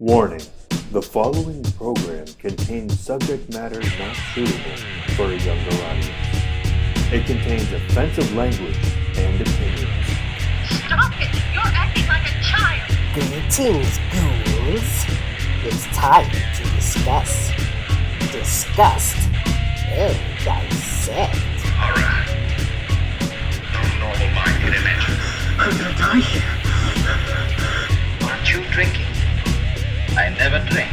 Warning: the following program contains subject matter not suitable for a younger audience. It contains offensive language and opinions. Stop it! You're acting like a child! Greetings, ghouls. It's time to discuss, and dissect. Alright. No normal mind can imagine. I'm gonna die here. Aren't you drinking? I never drink.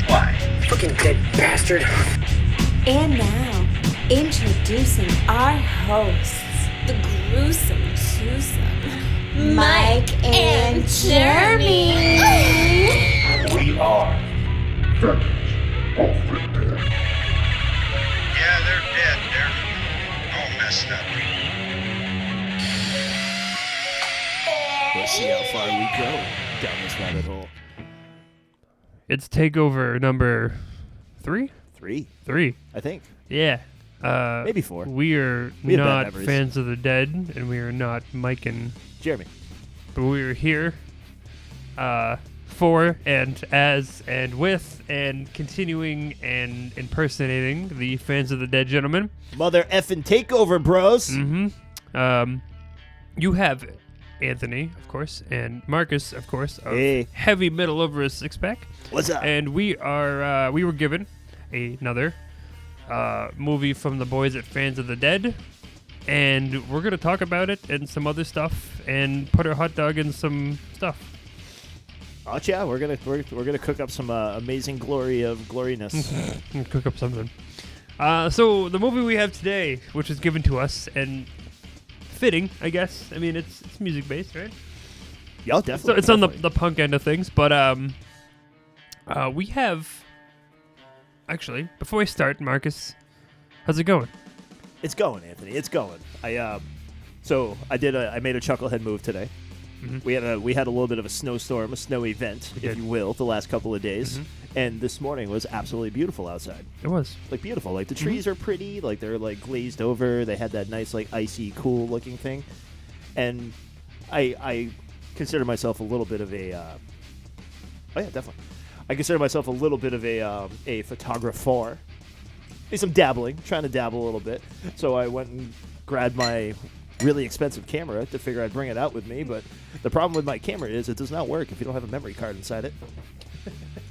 Why? Fucking dead bastard. And now, introducing our hosts, the gruesome twosome, Mike and Jeremy. We are Yeah, they're dead. They're all messed up. Let's see how far we go down this rabbit hole. It's Takeover number 3? Three, I think. Yeah. Maybe 4. We are We have bad not memories. fans of the dead, and we are not Mike and... Jeremy. But we are here for and as and with and continuing and impersonating the fans of the dead gentlemen. Mother effing takeover, bros. Mm-hmm. You have Anthony, of course, and Marcus, of course, of Hey. heavy metal over a six-pack. What's up? And we were given another movie from the boys at Fans of the Dead, and we're gonna talk about it and some other stuff, and put our hot dog in some stuff. Oh yeah, we're gonna cook up some amazing glory of gloriness. And cook up something. So the movie we have today, which is given to us and fitting, I guess. I mean, it's music based, right? Yeah, So definitely. it's on definitely. the punk end of things, but we have actually before we start, Marcus, how's it going? It's going, Anthony. It's going. I made a chucklehead move today. Mhm. We had a little bit of a snowstorm, a snow event, We if did. you will, the last couple of days. Mhm. And this morning was absolutely beautiful outside. It was. Like beautiful. Like the Mm-hmm. trees are pretty. Like they're like glazed over. They had that nice like icy cool looking thing. And I consider myself a little bit of a. Oh yeah, definitely. I consider myself a little bit of a photographer. I'm dabbling, trying to dabble a little bit. So I went and grabbed my really expensive camera to figure I'd bring it out with me. But the problem with my camera is it does not work if you don't have a memory card inside it.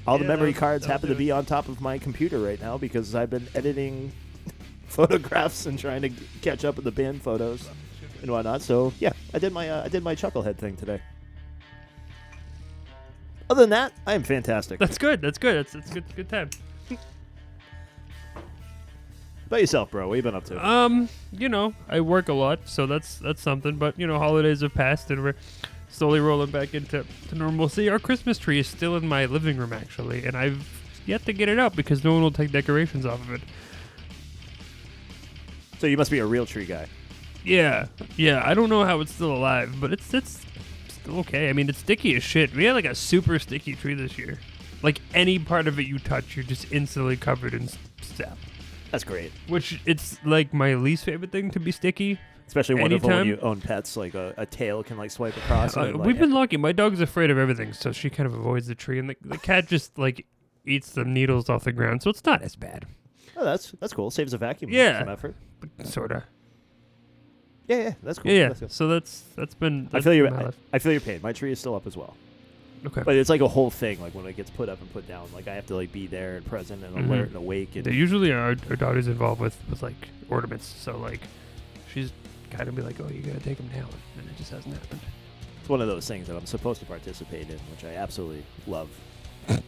All the Yeah, memory that'll- cards that'll happen do to be on top of my computer right now because I've been editing photographs and trying to catch up with the band photos and whatnot. So yeah, I did my chucklehead thing today. Other than that, I am fantastic. That's good. That's good. It's good time. About yourself, bro. What you been up to? I work a lot, so that's something. But holidays have passed, and we're slowly rolling back into normalcy. Our Christmas tree is still in my living room, actually, and I've yet to get it out because no one will take decorations off of it. So you must be a real tree guy. Yeah. I don't know how it's still alive, but it's still okay. I mean, it's sticky as shit. We had like a super sticky tree this year. Like any part of it you touch, you're just instantly covered in sap. That's great. Which it's like my least favorite thing to be sticky. Especially wonderful when Anytime. you own pets. Like a tail can like swipe across. and, like, We've been lucky. My dog's afraid of everything, so she kind of avoids the tree, and the cat just like eats the needles off the ground, so it's not as bad. Oh, that's cool. Saves a vacuum. Yeah. Some effort. Sorta. Yeah, that's cool. Yeah. That's cool. So that's been. I feel your my life. I feel your pain. My tree is still up as well. Okay. But it's like a whole thing. Like when it gets put up and put down, like I have to like be there and present and alert and awake. And They usually are our daughter's involved with like ornaments, so like she's kind of be like, oh, you gotta take them down, and it just hasn't happened. it's one of those things that I'm supposed to participate in, which I absolutely love. Yeah.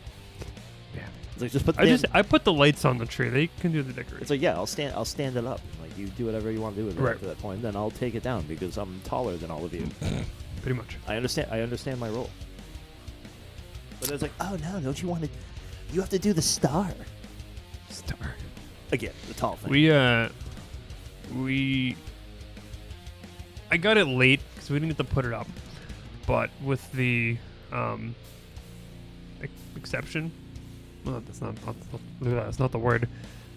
It's like just put the I put the lights on the tree. They can do the decoration. It's like yeah, I'll stand it up. Like you do whatever you want to do with it Right. up to that point. Then I'll take it down because I'm taller than all of you. Pretty much. I understand my role. But it's like, oh no, don't you want to? You have to do the star. Star. Again, the tall thing. I got it late because we didn't get to put it up, but with the exception, well, that's not the word.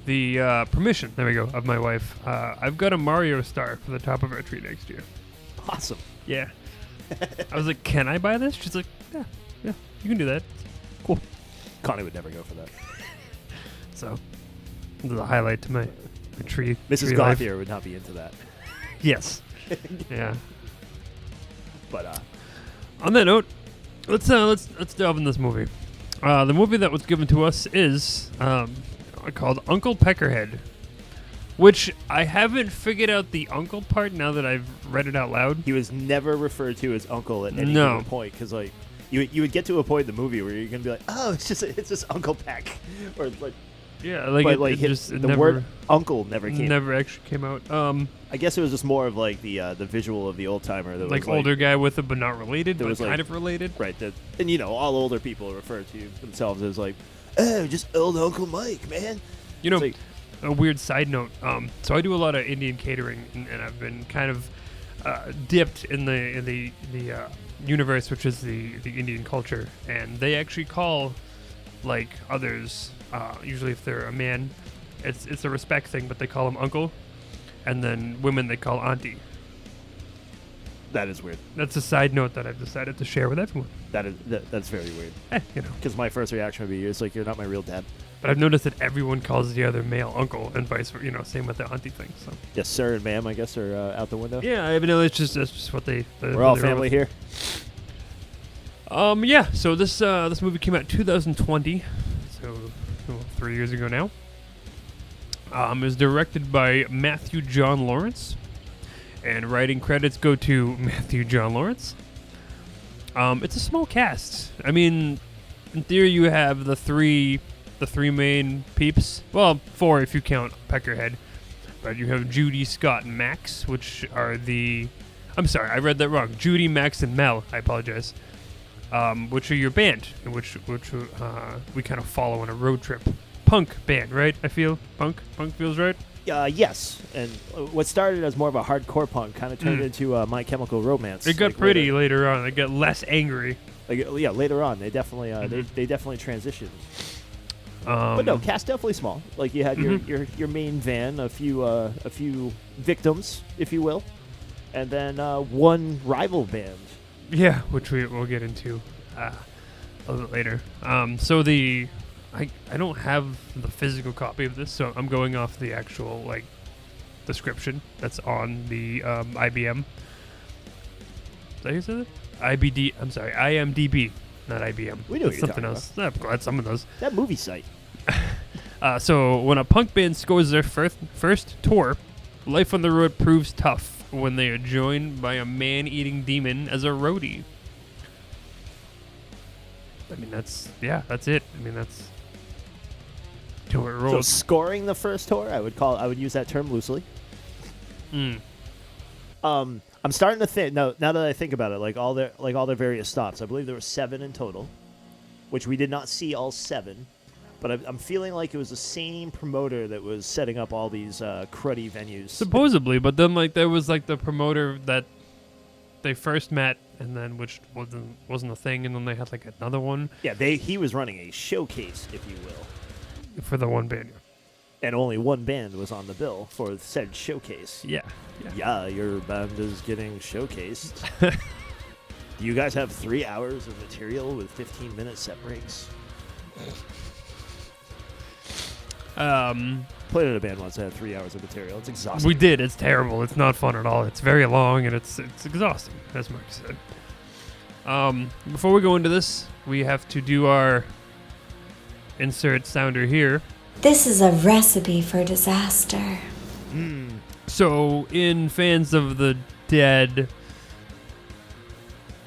The permission, there we go, of my wife. I've got a Mario star for the top of our tree next year. Awesome. Yeah. I was like, can I buy this? She's like, yeah, you can do that. Cool. Connie would never go for that. So, this is a highlight to my tree. Mrs. tree life. Gauthier would not be into that. Yes. Yeah. But On that note, let's delve in this movie. The movie that was given to us is called Uncle Peckerhead, which I haven't figured out the uncle part now that I've read it out loud. he was never referred to as Uncle at any No. given point because like you would get to a point in the movie where you're gonna be like, oh, it's just Uncle Peck, or like, Yeah, like but it, like it his, just it the never, word Uncle never came. never actually came out. I guess it was just more of like the visual of the old timer that Like was older guy with it, but not related, there but was, like- kind of related. right. That and all older people refer to themselves as like, oh, just old Uncle Mike, man. You know, It's like- a weird side note. So I do a lot of Indian catering, and I've been kind of dipped in the universe, which is the Indian culture, and they actually call like others. Usually, if they're a man, it's a respect thing, but they call him uncle, and then women they call auntie. That is weird. That's a side note that I've decided to share with everyone. That's very weird. You know. Because my first reaction would be, it's like, you're not my real dad. But I've noticed that everyone calls the other male uncle, and vice versa. You know, same with the auntie thing. So Yes, sir and ma'am, I guess, are out the window. yeah, I know that's just what they. We're all family here. Yeah. So this movie came out in 2020, so 3 years ago now. It was directed by Matthew John Lawrence, and writing credits go to Matthew John Lawrence. It's a small cast. I mean, in theory, you have the three main peeps. Well, 4 if you count Peckerhead. But you have Judy, Scott, and Max, which are the... I'm sorry, I read that wrong. Judy, Max, and Mel. I apologize. Which are your band, which we kind of follow on a road trip. Punk band, right? I feel punk feels right. Yes, and what started as more of a hardcore punk kind of turned into My Chemical Romance. It got pretty later on. It got less angry. Like, yeah, later on they definitely they definitely transitioned. But no, cast definitely small. Like you had your main van, a few victims, if you will, and then one rival band. Yeah, which we'll get into a little bit later. So I don't have the physical copy of this, so I'm going off the actual like description that's on the IBM. Is that how you said it? I'm sorry, IMDb, not IBM. We know what That's you're something talking else. I'm glad someone does. That movie site. So when a punk band scores their first tour, life on the road proves tough when they are joined by a man-eating demon as a roadie. I mean, that's it. I mean, that's how it So rolls. scoring the first tour, I would use that term loosely. I'm starting to think now that I think about it, like all their various stops. I believe there were 7 in total, which we did not see all 7. But I'm feeling like it was the same promoter that was setting up all these cruddy venues. Supposedly, but then like there was like the promoter that they first met, and then which wasn't a thing, and then they had like another one. Yeah, he was running a showcase, if you will, for the one band. and only one band was on the bill for said showcase. Yeah. Yeah, your band is getting showcased. You guys have 3 hours of material with 15-minute set breaks. Played at a band once that had 3 hours of material. It's exhausting. We did. It's terrible. It's not fun at all. It's very long, and it's exhausting, as Mark said. Before we go into this, we have to do our insert sounder here. This is a recipe for disaster. So, in fans of the dead...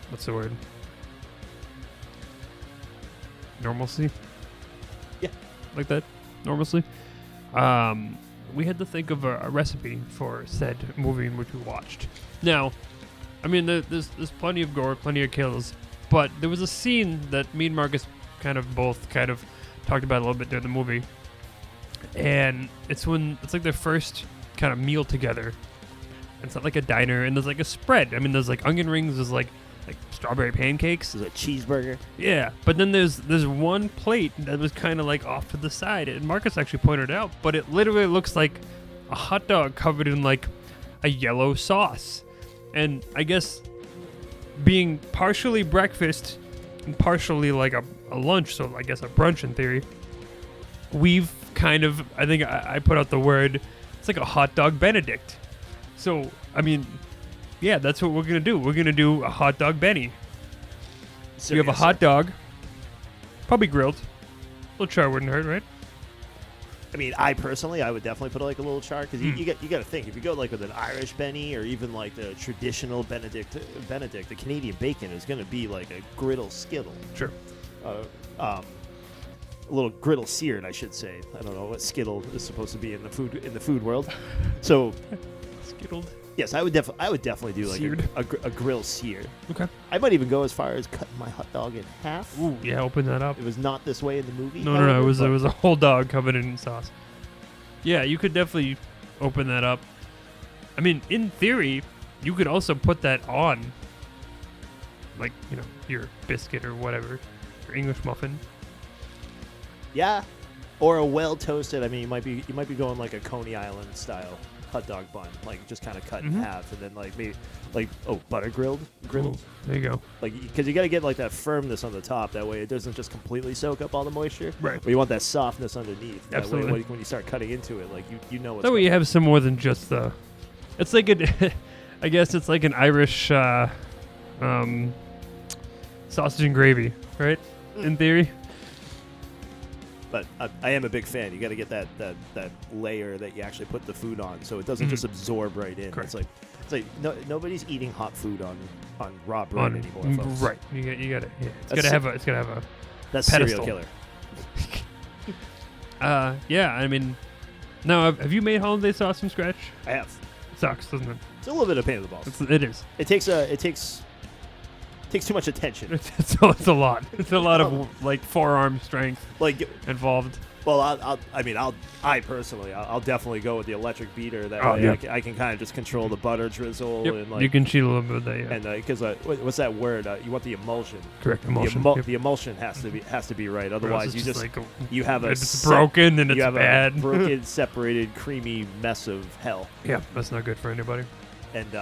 What's the word? Normalcy? Yeah. Like that? Normalcy? We had to think of a recipe for said movie in which we watched. Now, I mean, there's plenty of gore, plenty of kills, but there was a scene that me and Marcus both talked about a little bit during the movie, and it's like their first kind of meal together. It's not like a diner, and there's like a spread. I mean, there's like onion rings, there's like strawberry pancakes. There's a cheeseburger. Yeah, but then there's one plate that was kind of like off to the side, and Marcus actually pointed it out, but it literally looks like a hot dog covered in like a yellow sauce. And I guess being partially breakfast, partially like a lunch, so I guess a brunch in theory. We've kind of, I think I put out the word, it's like a hot dog Benedict. So, I mean, yeah, that's what we're going to do. We're going to do a hot dog Benny. So you have a hot dog, probably grilled. A little char wouldn't hurt, right? I mean, I would definitely put like a little char because you got to think if you go like with an Irish Benny or even like the traditional Benedict, the Canadian bacon is going to be like a griddle skittle. Sure. A little griddle seared, I should say. I don't know what skittle is supposed to be in the food world. So, skittled. Yes, I would definitely do like Seared. a grill sear. Okay. I might even go as far as cutting my hot dog in half. Ooh, yeah, open that up. It was not this way in the movie. No, it was a whole dog covered in sauce. Yeah, you could definitely open that up. I mean, in theory, you could also put that on, like, you know, your biscuit or whatever, your English muffin. Yeah, or a well toasted. I mean, you might be going like a Coney Island style hot dog bun, like just kind of cut in half, and then like maybe like butter griddled. Ooh, there you go. Like because you got to get like that firmness on the top. That way it doesn't just completely soak up all the moisture. Right. But you want that softness underneath. Absolutely. That way, when you start cutting into it, like you know what's That way you have some more than just the. It's like I guess it's like an Irish sausage and gravy, right? In theory. But I am a big fan. You got to get that layer that you actually put the food on, so it doesn't just absorb right in. Correct. It's like nobody's eating hot food on raw bread anymore, folks. Right. You got it. Yeah. It's gotta have a. That's pedestal. serial killer. Yeah. I mean, now have you made hollandaise sauce from scratch? I have. It sucks, doesn't it? It's a little bit of a pain in the balls. It is. It takes too much attention. It's a lot. It's a lot of like forearm strength Like involved. Well, I personally, I'll definitely go with the electric beater. That way, yeah. I can kind of just control the butter drizzle Yep. and like You can cheat a little bit with that, yeah. and because what's that word? You want the emulsion. Correct, emulsion. The emulsion has to be right. Or else Otherwise, it's you just like you have a it's broken and you it's have bad. a broken, separated, creamy mess of hell. Yeah, that's not good for anybody. And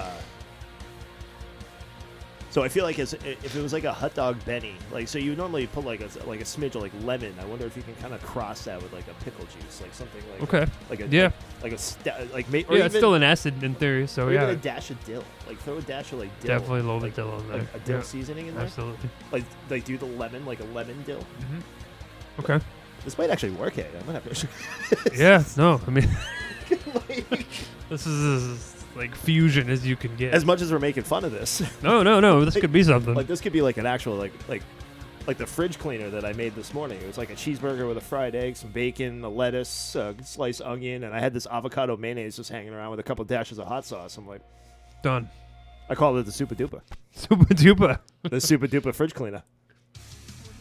so I feel like if it was like a hot dog Benny, like so you normally put like a smidge of like lemon. I wonder if you can kind of cross that with like a pickle juice, like something like Okay. like a Yeah. like a It's still an acid in theory, so or yeah. even a dash of dill. Like throw a dash of like dill. Definitely a little like, bit dill in there. Like a dill Yeah. seasoning in there. Absolutely. Like do the lemon like a lemon dill. Okay. This might actually work. I'm gonna have to. Yeah. No, I mean, this is as like fusion as you can get. As much as we're making fun of this, No. This could be something. like this could be like an actual like the fridge cleaner that I made this morning. It was like a cheeseburger with a fried egg, some bacon, a lettuce, a sliced onion, and I had this avocado mayonnaise just hanging around with a couple dashes of hot sauce. I'm like, Done. I call it the Super Duper. Super duper. The Super Duper fridge cleaner.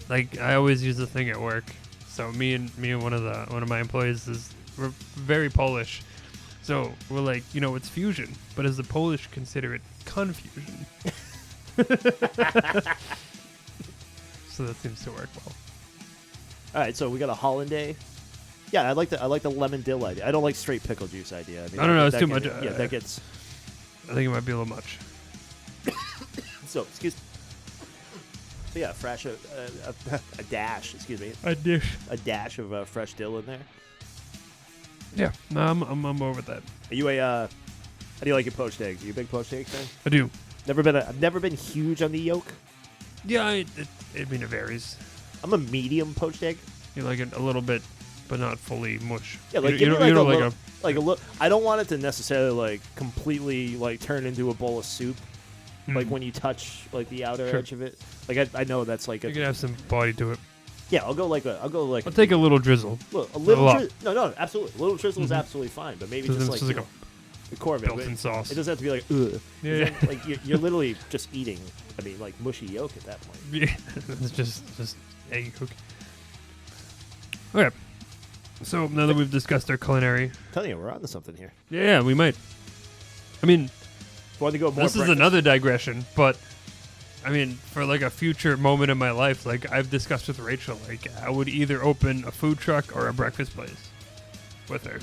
Like I always use the thing at work. So me and one of my employees we're very Polish. So we're like, it's fusion, but as the Polish consider it confusion. So that seems to work well. All right, so we got a hollandaise. Yeah, I like the lemon dill idea. I don't like straight pickle juice idea. I mean, I don't know, it's that too can- much. Yeah, that gets. I think it might be a little much. So excuse. So yeah, a dash. Excuse me. A dish. A dash of fresh dill in there. Yeah, no, I'm over that. Are you how do you like your poached eggs? Are you a big poached egg fan? I do. I've never been huge on the yolk. Yeah, it varies. I'm a medium poached egg. You like it a little bit, but not fully mush. Yeah, like you give me don't like a like little, like a little. I don't want it to necessarily like completely like turn into a bowl of soup. Like when you touch like the outer Sure. edge of it. Like I know that's like you can have some body to it. yeah. I'll Take a little drizzle. a little lot. no, absolutely. A little drizzle is absolutely fine, but maybe So just then like, it's just you like know, the core of it. built-in sauce. It doesn't have to be like ugh. Yeah. Like you're literally just eating. I mean, like mushy yolk at that point. Yeah, it's just egg cook. Okay. So now that we've discussed our culinary, I'm telling you, we're onto something here. yeah, we might. I mean, Want to go more? this is breakfast? another digression, but I mean, for like a future moment in my life, like I've discussed with Rachel, like I would either open a food truck or a breakfast place with her.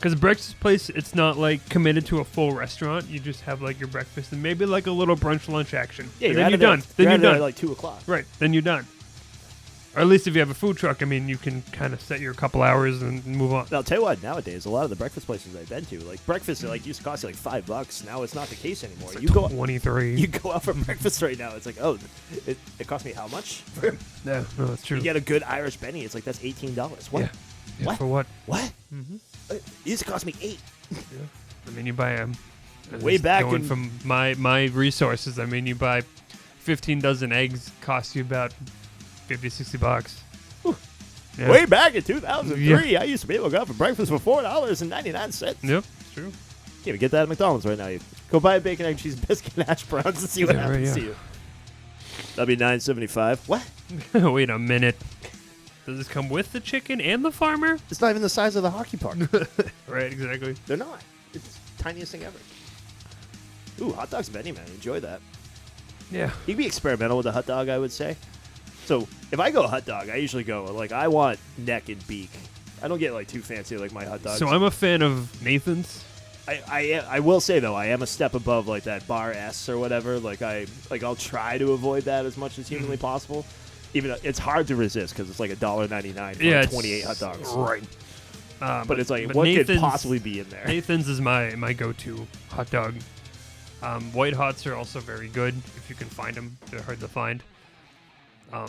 Because breakfast place, it's not like committed to a full restaurant. You just have like your breakfast and maybe like a little brunch lunch action. Yeah, And then you're done. Then you're done. At like 2:00. Right. Then you're done. Or at least if you have a food truck, I mean, you can kind of set your couple hours and move on. Now, I'll tell you what, nowadays, a lot of the breakfast places I've been to, like breakfast, like used to cost you like $5. Now it's not the case anymore. It's You like go 23. You go out for breakfast right now. It's like, oh, it cost me how much? Yeah, no, that's true. You get a good Irish Benny. It's like, that's $18. What? Yeah. Yeah, What? for what? What? It used to cost me $8. I mean, you buy Way back going in- from my resources. I mean, you buy 15 dozen eggs, cost you about $50-$60. Yeah. Way back in 2003, I used to be able to go out for breakfast for $4.99. Yep, it's true. You can't even get that at McDonald's right now. You go buy a bacon, egg, cheese, biscuit, and hash browns and see what Yeah, right, happens yeah. to you. That'd be $9.75. What? Wait a minute. Does this come with the chicken and the farmer? It's not even the size of the hockey park. Right, exactly. They're not. It's the tiniest thing ever. Ooh, hot dogs Benny, man. Enjoy that. Yeah. You can be experimental with a hot dog, I would say. So if I go hot dog, I usually go, like, I want neck and beak. I don't get, like, too fancy like my hot dogs. So I'm a fan of Nathan's. I will say, though, I am a step above, like, that bar S or whatever. I'll try to avoid that as much as humanly possible. Even it's hard to resist because it's like $1.99 for Yeah, 28 hot dogs. Right. But it's like, what could possibly be in there? Nathan's is my go-to hot dog. White hots are also very good if you can find them. They're hard to find. I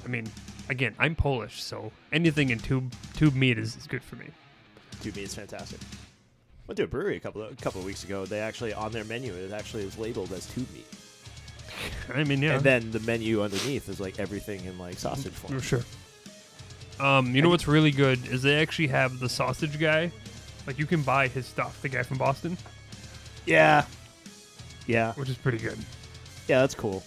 mean, again, I'm Polish, so anything in tube meat is good for me. Tube meat is fantastic. Went to a brewery a couple of weeks ago. They actually, on their menu, it actually is labeled as tube meat. I mean, yeah. And then the menu underneath is like everything in like sausage form. For sure. You know what's really good is they actually have the sausage guy. Like, you can buy his stuff, the guy from Boston. Yeah. Yeah. Which is pretty good. Yeah, that's cool.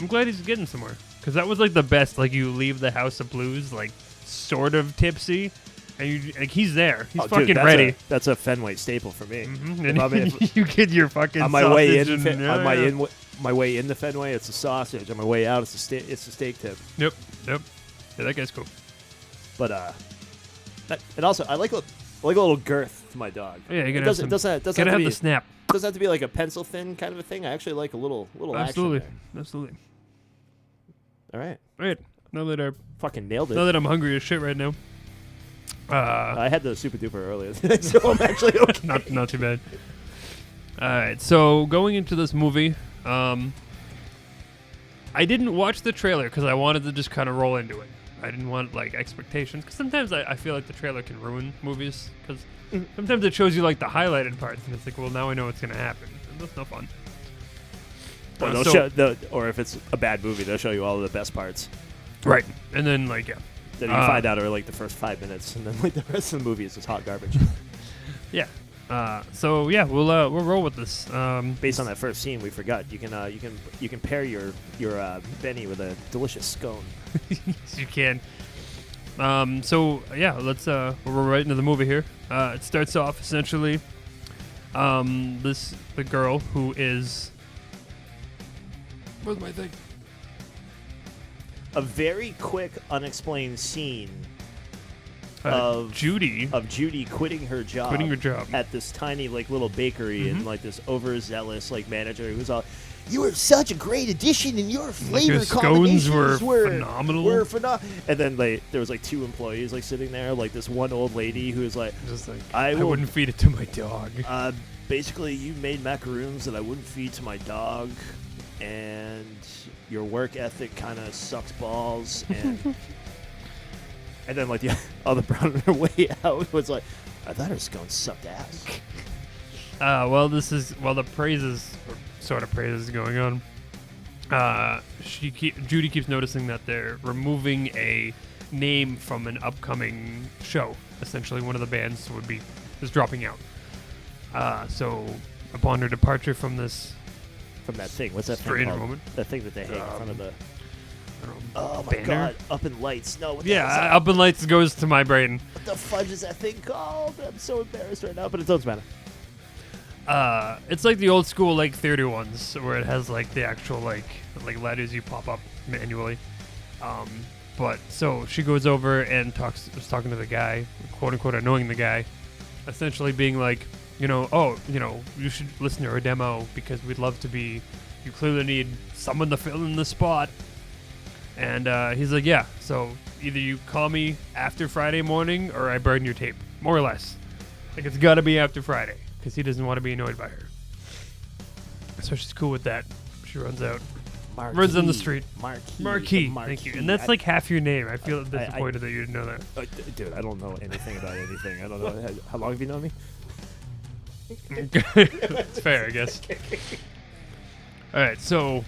I'm glad he's getting somewhere. Because that was like the best. Like, you leave the House of Blues, like, sort of tipsy. And you, like, he's there. He's fucking dude, ready. that's a Fenway staple for me. And you get your fucking on my sausage way in, and, my way into Fenway, it's a sausage. On my way out, it's a steak tip. Yep. Yeah, that guy's cool. But and also I like a little girth to my dog. Yeah, you it gotta doesn't have have to be the snap. Doesn't have to be like a pencil thin kind of a thing. I actually like a little Absolutely. action Absolutely. there. All right, Right. Now fucking nailed it. that I'm hungry as shit right now. I had the super duper earlier, so I'm actually okay. Not too bad. All right, so going into this movie, I didn't watch the trailer because I wanted to just kind of roll into it. I didn't want like expectations because sometimes I feel like the trailer can ruin movies because sometimes it shows you like the highlighted parts and it's like, well, now I know what's gonna happen. And that's no fun. Or if it's a bad movie, they'll show you all of the best parts. Right, and then like yeah, Then you find out are like the first 5 minutes, and then like the rest of the movie is just hot garbage. yeah. So yeah, we'll roll with this. Based on that first scene, we forgot you can pair your Benny with a delicious scone. Yes, you can. So yeah, let's we'll roll right into the movie here. It starts off essentially the girl who is where's my thing? A very quick, unexplained scene of Judy quitting her job at this tiny like little bakery and like this overzealous like manager who's all, "You were such a great addition, and your flavor your scones combinations were phenomenal." And then there was like two employees like sitting there, like this one old lady who was like, just like I wouldn't feed it to my dog. Basically, you made macaroons that I wouldn't feed to my dog, and your work ethic kind of sucks balls, and and then like the other brown on her way out was like, I thought her scones sucked ass. Well, the praises, or sort of praises going on. Judy keeps noticing that they're removing a name from an upcoming show. Essentially, one of the bands is dropping out. So upon her departure from this, from that thing, what's that thing strange called? moment, That thing that they hang in front of the. Oh my banner? god! Up in Lights. No. What the hell is Yeah, that? Up in Lights goes to my brain. What the fudge is that thing called? I'm so embarrassed right now, but it doesn't matter. It's like the old school like theater ones where it has like the actual like letters you pop up manually. But so she goes over and was talking to the guy, quote unquote annoying the guy, essentially being like, oh, you should listen to our demo because we'd love to be. You clearly need someone to fill in the spot. And he's like, yeah. So either you call me after Friday morning or I burn your tape, more or less. Like it's got to be after Friday because he doesn't want to be annoyed by her. So she's cool with that. She runs out. Runs down the street. Marquis. Thank you. And that's like half your name. I feel disappointed that you didn't know that. Dude, I don't know anything about anything. I don't know. How long have you known me? It's fair, I guess. All right, so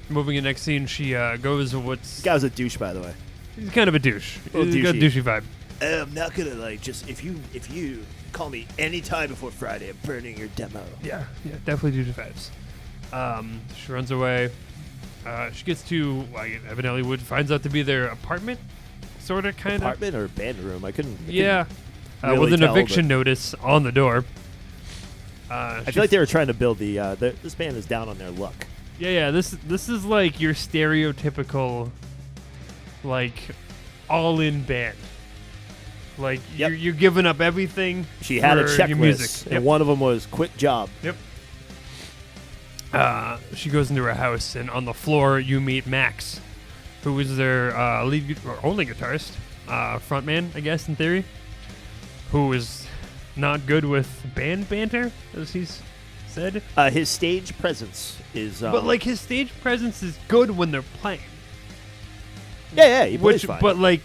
moving in next scene, she goes what's... Guy was a douche, by the way. He's kind of a douche. He's got a douchey vibe. I'm not gonna if you call me anytime before Friday, I'm burning your demo. Yeah, definitely douchey vibes. She runs away. She gets to evidently finds out to be their apartment, sort of, kind of. Apartment or band room? I couldn't. Yeah, really with an tell, eviction notice on the door. I feel like they were trying to build this band is down on their luck. Yeah. This is like your stereotypical, like, all-in band. Like you're giving up everything. She had a for your music. checklist, and one of them was quit job. Yep. She goes into her house, and on the floor you meet Max, who is their lead or only guitarist, frontman, I guess, in theory, who is not good with band banter, as he's said. His stage presence is... but, like, his stage presence is good when they're playing. Yeah, he plays fine. But, like,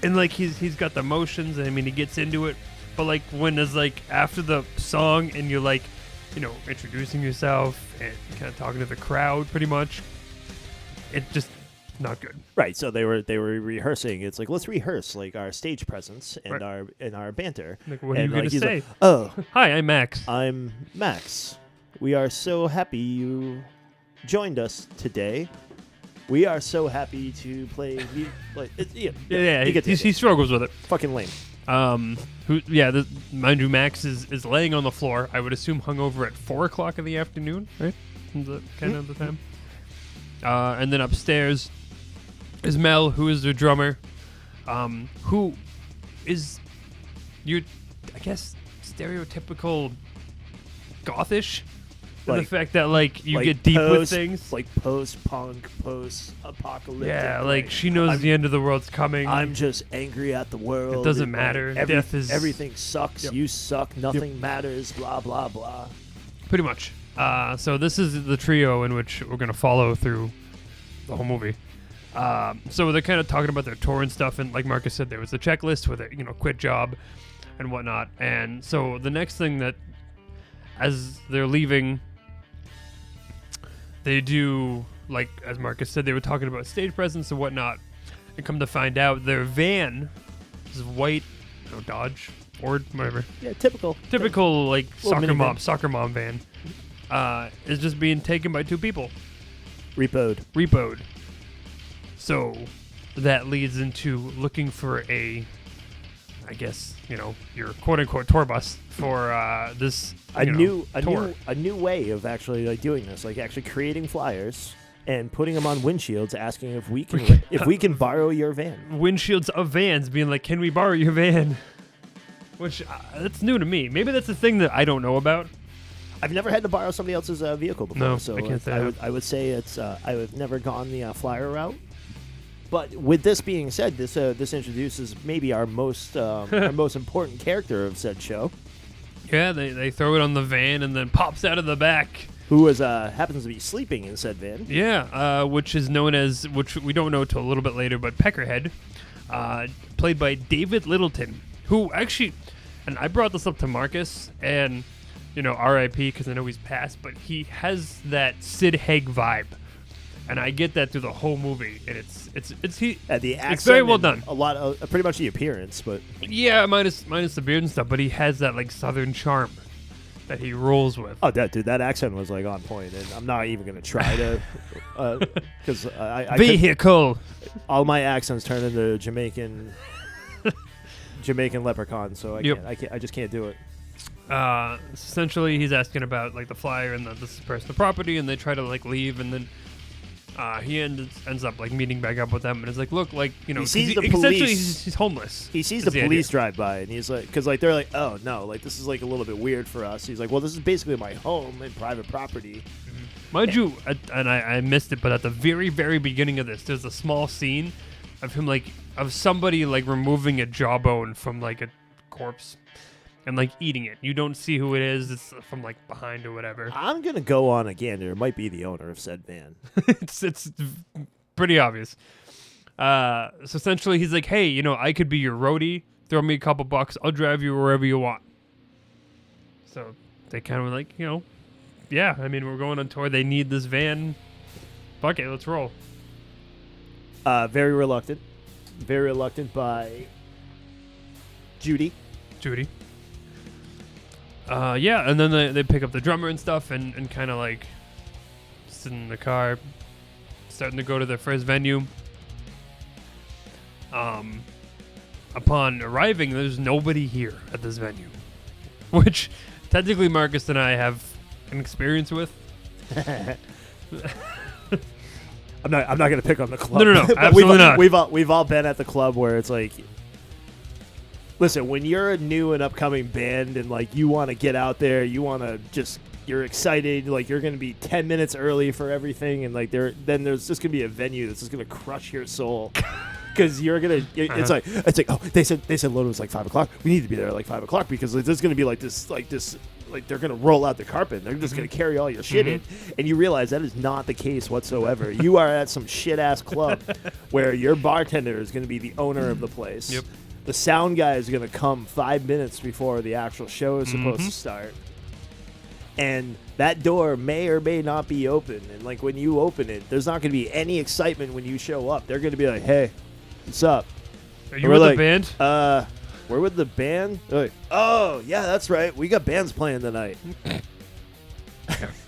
and, like, he's got the motions, I mean, he gets into it, but, like, when there's, like, after the song, and you're, like, introducing yourself and kind of talking to the crowd, pretty much, it's just not good. Right. So they were rehearsing. It's like, let's rehearse like our stage presence and our banter. Like, what are you gonna say? Like, oh, hi, I'm Max. I'm Max. We are so happy you joined us today. We are so happy to play. He struggles with it. Fucking lame. Mind you, Max is laying on the floor. I would assume hungover at 4:00 in the afternoon, right? The kind of the time. And then upstairs is Mel, who is the drummer, who is I guess stereotypical gothish. Like, the fact that you like get deep with things, like post-punk, post-apocalyptic. Yeah, like she knows the end of the world's coming. I'm just angry at the world. It doesn't matter. Death is everything sucks. Yep. You suck. Nothing matters. Blah blah blah. Pretty much. So this is the trio in which we're gonna follow through the whole movie. So they're kind of talking about their tour and stuff, and like Marcus said, there was a checklist with a quit job and whatnot. And so the next thing that, as they're leaving, they do, like as Marcus said, they were talking about stage presence and whatnot, and come to find out their van is white, Dodge, Ford, whatever. Yeah, typical like soccer mom van, is just being taken by two people. Repoed. So that leads into looking for I guess, your quote-unquote tour bus for this a tour. new way of actually doing this, like actually creating flyers and putting them on windshields, asking if we can borrow your van. Windshields of vans being like, can we borrow your van? Which that's new to me. Maybe that's a thing that I don't know about. I've never had to borrow somebody else's vehicle before, no, so I can't say I would say it's I've never gone the flyer route. But with this being said, this introduces maybe our most important character of said show. Yeah, they throw it on the van and then pops out of the back. Who happens to be sleeping in said van. Yeah, which is known as, which we don't know till a little bit later, but Peckerhead, played by David Littleton, who actually, and I brought this up to Marcus, and R.I.P. because I know he's passed, but he has that Sid Haig vibe. And I get that through the whole movie, and the accent, it's very well done. A lot of pretty much the appearance, but yeah, minus the beard and stuff. But he has that southern charm that he rolls with. Oh, that accent was on point, and I'm not even gonna try to, because I vehicle. All my accents turn into Jamaican leprechaun, so I just can't do it. Essentially, he's asking about the flyer and this is personal property, and they try to leave, and then he ends up like meeting back up with them, and is like, look, like, you know, He sees the essentially police. he's homeless. He sees is the idea. police drive by, and he's like, because like they're like, oh no, like this is like a little bit weird for us. He's like, well, this is basically my home and private property. Mind you, and I missed it, but at the very, very beginning of this, there's a small scene of him, like, of somebody, like, removing a jawbone from, like, a corpse and, like, eating it. You don't see who it is. It's from, like, behind or whatever. I'm gonna go on a gander. It might be the owner of said van. It's pretty obvious. So essentially, he's like, hey, you know, I could be your roadie. Throw me a couple bucks. I'll drive you wherever you want. So they kind of like, you know, yeah, I mean, we're going on tour. They need this van. Fuck it, let's roll. Very reluctant by Judy. Yeah, and then they pick up the drummer and stuff and kind of like sit in the car, starting to go to their first venue. Upon arriving, there's nobody here at this venue, which technically Marcus and I have an experience with. I'm not gonna pick on the club. No, But absolutely not. We've all been at the club where it's like, listen, when you're a new and upcoming band and like you want to get out there, you're excited, like you're gonna be 10 minutes early for everything, and like then there's just gonna be a venue that's just gonna crush your soul. Because you're gonna, it's like, oh, they said load was like 5 o'clock. We need to be there at like 5 o'clock because there's gonna be like this, like they're gonna roll out the carpet. They're just gonna carry all your shit in, and you realize that is not the case whatsoever. You are at some shit ass club where your bartender is gonna be the owner of the place. Yep. The sound guy is gonna come 5 minutes before the actual show is supposed to start. And that door may or may not be open. And like when you open it, there's not gonna be any excitement when you show up. They're gonna be like, hey, what's up? Are you with the band? We're with the band. Like, oh yeah, that's right. We got bands playing tonight.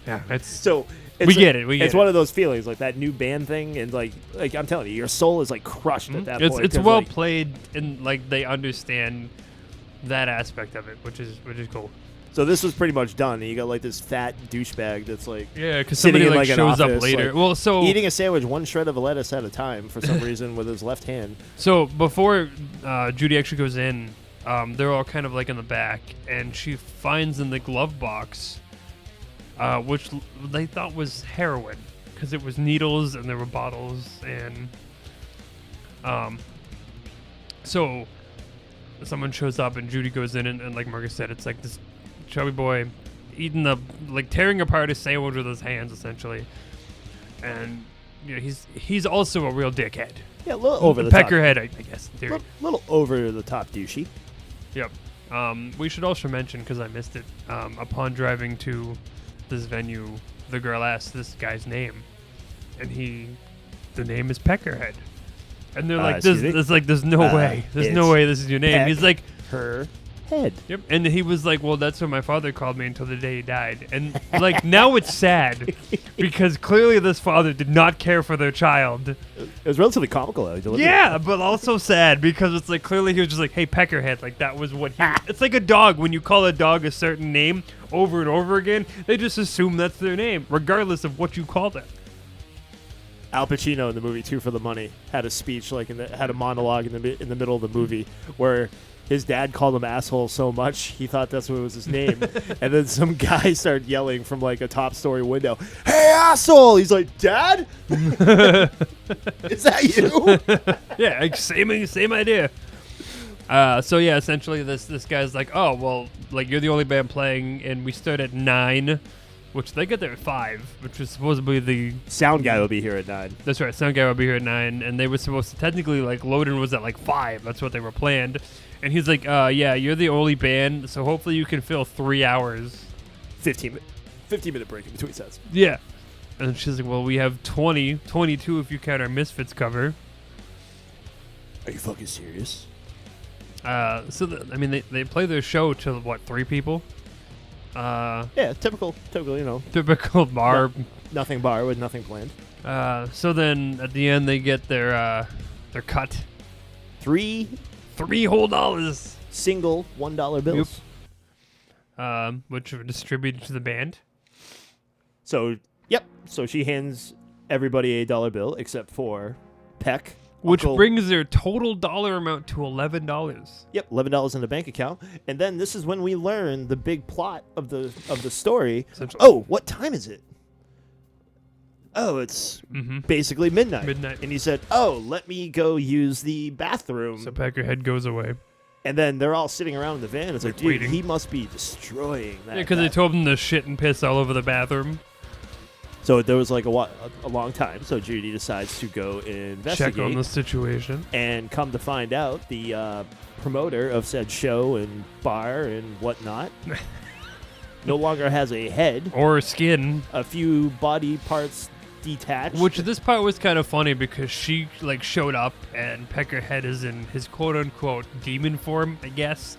Yeah, it's So we get it. It's one of those feelings, like that new band thing, and like I'm telling you, your soul is like crushed at that point. It's 'cause, well like, played, and like they understand that aspect of it, which is cool. So this was pretty much done. And you got like this fat douchebag that's like Yeah, because sitting somebody in, like like, an shows up office, later. like, Well, so eating a sandwich one shred of a lettuce at a time for some reason with his left hand. So before Judy actually goes in, they're all kind of like in the back, and she finds in the glove box, which they thought was heroin, because it was needles and there were bottles, and so someone shows up and Judy goes in, and like Marcus said, it's like this chubby boy eating tearing apart a sandwich with his hands essentially, and you know he's also a real dickhead. Yeah, a little over the Peckerhead, I guess. In theory. top. Little over the top douchey. Yep. We should also mention, because I missed it, upon driving to this venue, the girl asked this guy's name, and the name is Peckerhead, and they're like, there's no way this is your name. He's like, her head. yep, and he was like, well, that's what my father called me until the day he died, and like now it's sad because clearly this father did not care for their child. It was relatively comical. Though. Delivered. Yeah, but also sad because it's like clearly he was just like, hey, Peckerhead, like that was what he. It's like a dog. When you call a dog a certain name over and over again, they just assume that's their name, regardless of what you call them. Al Pacino in the movie Two for the Money had a speech, like had a monologue in the middle of the movie where his dad called him asshole so much he thought that's what was his name, and then some guy started yelling from like a top story window, "Hey asshole!" He's like, "Dad, is that you?" Yeah, like, same idea. So yeah, essentially this guy's like, oh well, like you're the only band playing, and we start at 9, which they get there at 5, which is supposedly the Sound guy will be here at 9. That's right, sound guy will be here at 9, and they were supposed to technically like load-in was at like 5. That's what they were planned, and he's like, yeah, you're the only band, so hopefully you can fill 3 hours. 15-minute break in between sets. Yeah, and she's like, well, we have 22 if you count our Misfits cover. Are you fucking serious? I mean, they play their show to what, 3 people? Yeah, typical, you know. Typical bar. Nothing bar with nothing planned. So then at the end they get their cut. 3 whole dollars. single $1 bills. Which are distributed to the band. So, yep. So she hands everybody $1 bill except for Peck. Which Uncle- brings their total dollar amount to $11. Yep, $11 in the bank account. And then this is when we learn the big plot of the story. Essentially. Oh, what time is it? Oh, it's Mm-hmm. basically midnight. Midnight. And he said, oh, let me go use the bathroom. So Peckerhead goes away. And then they're all sitting around in the van. It's like, dude, waiting. he must be destroying that. Yeah, because they told him to shit and piss all over the bathroom. So there was like a long time. So Judy decides to go investigate. Check on the situation. And come to find out, the promoter of said show and bar and whatnot no longer has a head, Or skin. a few body parts detached. Which this part was kind of funny because she like showed up and Peckerhead is in his quote unquote demon form, I guess.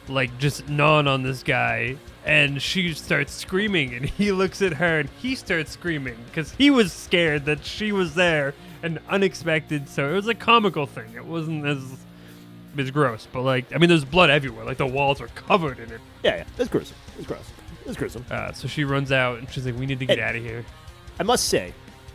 Like just gnawing on this guy, and she starts screaming, and he looks at her and he starts screaming because he was scared that she was there and unexpected. So it was a comical thing. It wasn't as gross, but like I mean, there's blood everywhere. Like the walls are covered in it. yeah, it's gruesome. It's gross. It's gruesome. So she runs out and she's like, "We need to get out of here." I must say,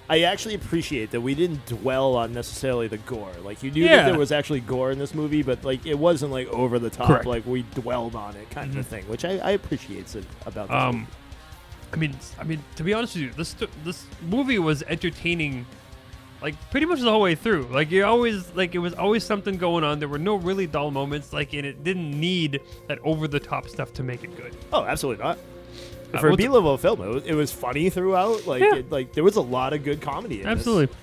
I actually appreciate that we didn't dwell on necessarily the gore. Like, you knew Yeah. that there was actually gore in this movie, but like it wasn't like over the top. Correct. Like we dwelled on it, kind of a thing, which I appreciate about this movie. I mean, to be honest with you, this movie was entertaining, like pretty much the whole way through. Like it was always something going on. There were no really dull moments. Like, and it didn't need that over the top stuff to make it good. Oh, absolutely not. For a well, B-level film, it was funny throughout. Like, Yeah. there was a lot of good comedy in Absolutely. this,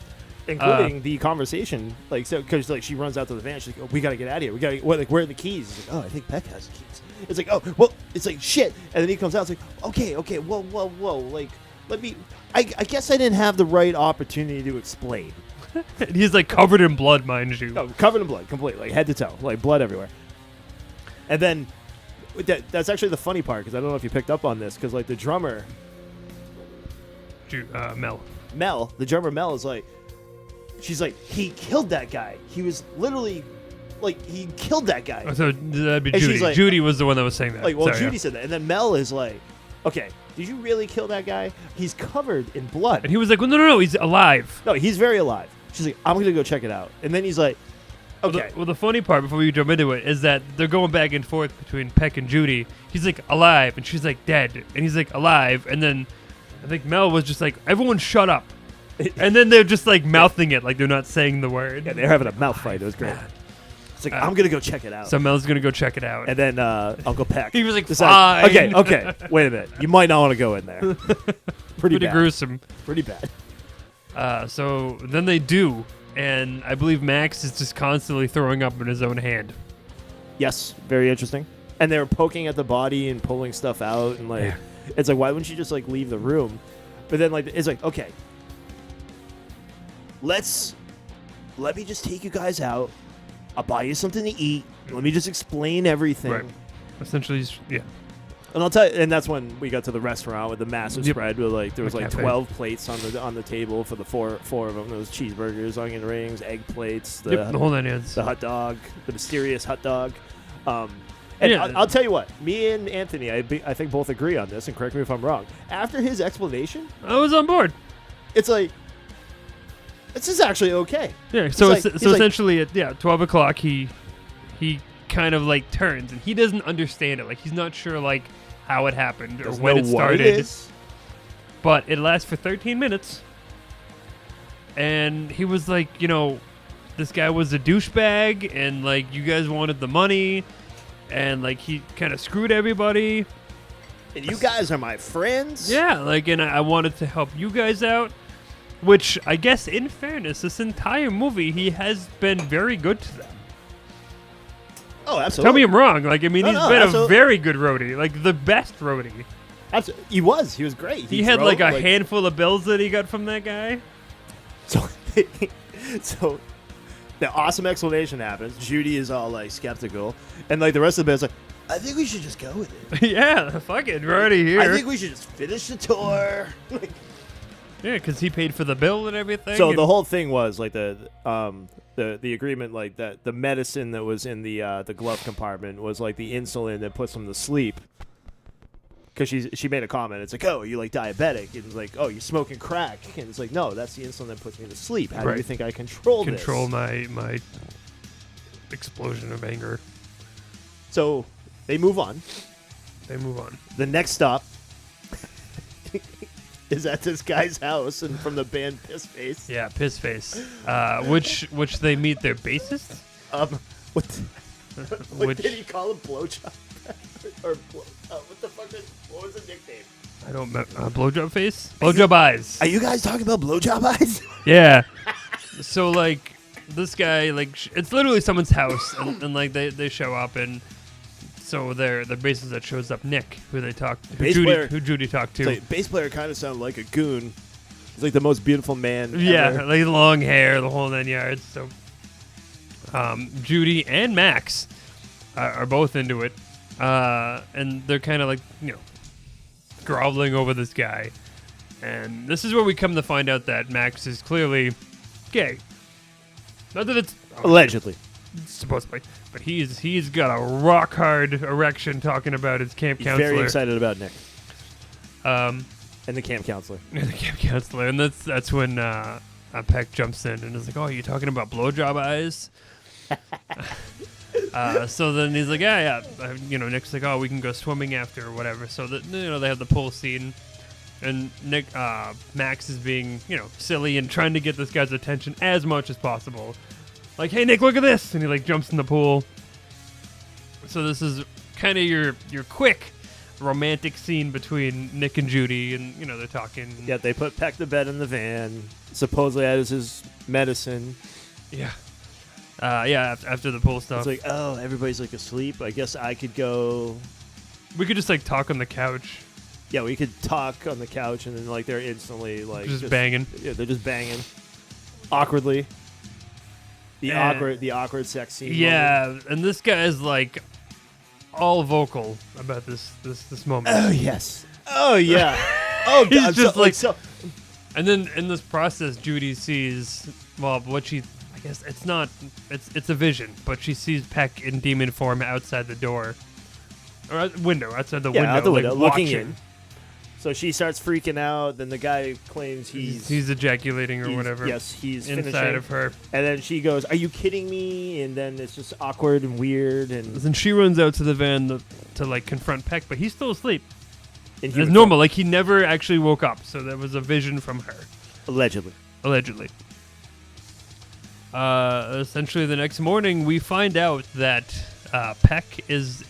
including the conversation. Like, so because like she runs out to the van, she's like, "Oh, we gotta get out of here. We gotta where are the keys?" It's like, "Oh, I think Peck has the keys." It's like, "Oh, well," it's like shit. And then he comes out. It's like, "Okay, whoa. Like, let me. I guess I didn't have the right opportunity to explain." And he's like covered in blood, mind you. No, covered in blood, completely, like head to toe, like blood everywhere. And then that's actually the funny part, because I don't know if you picked up on this, because like the drummer Mel. the drummer Mel is like, she's like, he killed that guy. He was literally like, he killed that guy. Oh, so that'd be And she's Judy. like- Judy was the one that was saying that. Like, well, Sorry, Judy yeah. said that, and then Mel is like, okay, did you really kill that guy? He's covered in blood. And he was like, well, no, he's alive. No, he's very alive. She's like, I'm gonna go check it out. And then he's like, okay. Well, the funny part before we jump into it is that they're going back and forth between Peck and Judy. He's like alive, and she's like dead, and he's like alive, and then I think Mel was just like, everyone shut up, and then they're just like mouthing it like they're not saying the word. Yeah, they're having a mouth fight. It was great. It's like, I'm gonna go check it out. So Mel's gonna go check it out. And then Uncle Peck. He was like, decides, fine. Okay. Wait a minute. You might not want to go in there. Pretty bad. gruesome. Pretty bad. So then they do, and I believe Max is just constantly throwing up in his own hand. Yes, very interesting. And they were poking at the body and pulling stuff out, and like, it's like, why wouldn't you just like leave the room? But then like, it's like, okay, let me just take you guys out. I'll buy you something to eat. Let me just explain everything. Right. Essentially, yeah. And I'll tell you, and that's when we got to the restaurant with the massive Yep. spread. With like, there was The like cafe. 12 plates on the table for the four of them. There was cheeseburgers, onion rings, egg plates, the whole nine yards. the hot dog, the mysterious hot dog. And Yeah. I'll tell you what, me and Anthony, I think both agree on this, and correct me if I'm wrong. After his explanation, I was on board. it's like, this is actually okay. Yeah. So It's like- he's so like- essentially at 12 o'clock he kind of like turns and he doesn't understand it. Like he's not sure like how it happened or Doesn't when know it what started. is. But it lasts for 13 minutes. And he was like, this guy was a douchebag and like you guys wanted the money and like he kind of screwed everybody. And you guys are my friends. Yeah, like, and I wanted to help you guys out. Which, I guess, in fairness, this entire movie, he has been very good to them. Oh, absolutely. Tell me I'm wrong. Like, I mean, No, he's no, been absolutely. a very good roadie. Like, the best roadie. He was great. He had, drove, like, a handful of bills that he got from that guy. So the awesome explanation happens. Judy is all, like, skeptical. And, like, the rest of the band's like, I think we should just go with it. Yeah, fuck it. We're already here. I think we should just finish the tour. Yeah, because he paid for the bill and everything. So and- the whole thing was like the agreement, like that the medicine that was in the glove compartment was like the insulin that puts him to sleep. because she made a comment. It's like, oh, are you like diabetic? And it's like, oh, you're smoking crack. And it's like, no, that's the insulin that puts me to sleep. How do you think I control this? Control my explosion of anger. So they move on. The next stop is at this guy's house, and from the band Piss Face. Yeah, Piss Face. Which they meet their bassist. What did he call him? Blowjob? What the fuck what was the nickname? I don't remember. Blowjob Face? Blowjob Eyes. Are you guys talking about Blowjob Eyes? Yeah. So, like, this guy, like, it's literally someone's house, and like, they show up, and so the bassist that shows up, Nick, who Judy talked to. Like, bass player kind of sounded like a goon. He's like the most beautiful man Yeah, ever. like long hair, the whole 9 yards. So, Judy and Max are both into it, and they're kind of like, groveling over this guy. And this is where we come to find out that Max is clearly gay. Not that it's Allegedly. supposedly, but he's got a rock hard erection talking about his camp He's counselor. very excited about Nick. And the camp counselor. the camp counselor, and that's when Peck jumps in and is like, "Oh, are you talking about blowjob eyes?" So then he's like, "Yeah." Nick's like, "Oh, we can go swimming after or whatever." So that they have the pool scene, and Max is being silly and trying to get this guy's attention as much as possible. Like, "Hey, Nick, look at this!" And he like jumps in the pool. So this is kind of your quick romantic scene between Nick and Judy, and they're talking. Yeah, they put Peck to bed in the van. Supposedly that is his medicine. Yeah. After the pool stuff. It's like, oh, everybody's like asleep. I guess I could go. We could just like talk on the couch. Yeah, we could talk on the couch, and then like they're instantly like just banging. Yeah, they're just banging awkwardly. The awkward sex scene. Yeah, moment. and this guy is like all vocal about this moment. Oh yes. Oh yeah. Oh, He's God, just so. And then in this process, Judy sees what she. I guess it's not. It's a vision, but she sees Peck in demon form outside the door, or outside the window, out the window, like, looking watching. in. So she starts freaking out. Then the guy claims he's ejaculating or whatever. Yes, he's inside finishing. of her. And then she goes, "Are you kidding me?" And then it's just awkward and weird. And then she runs out to the van to like confront Peck, but he's still asleep. It's normal. Like he never actually woke up. So that was a vision from her. Allegedly. Essentially, the next morning, we find out that Peck is,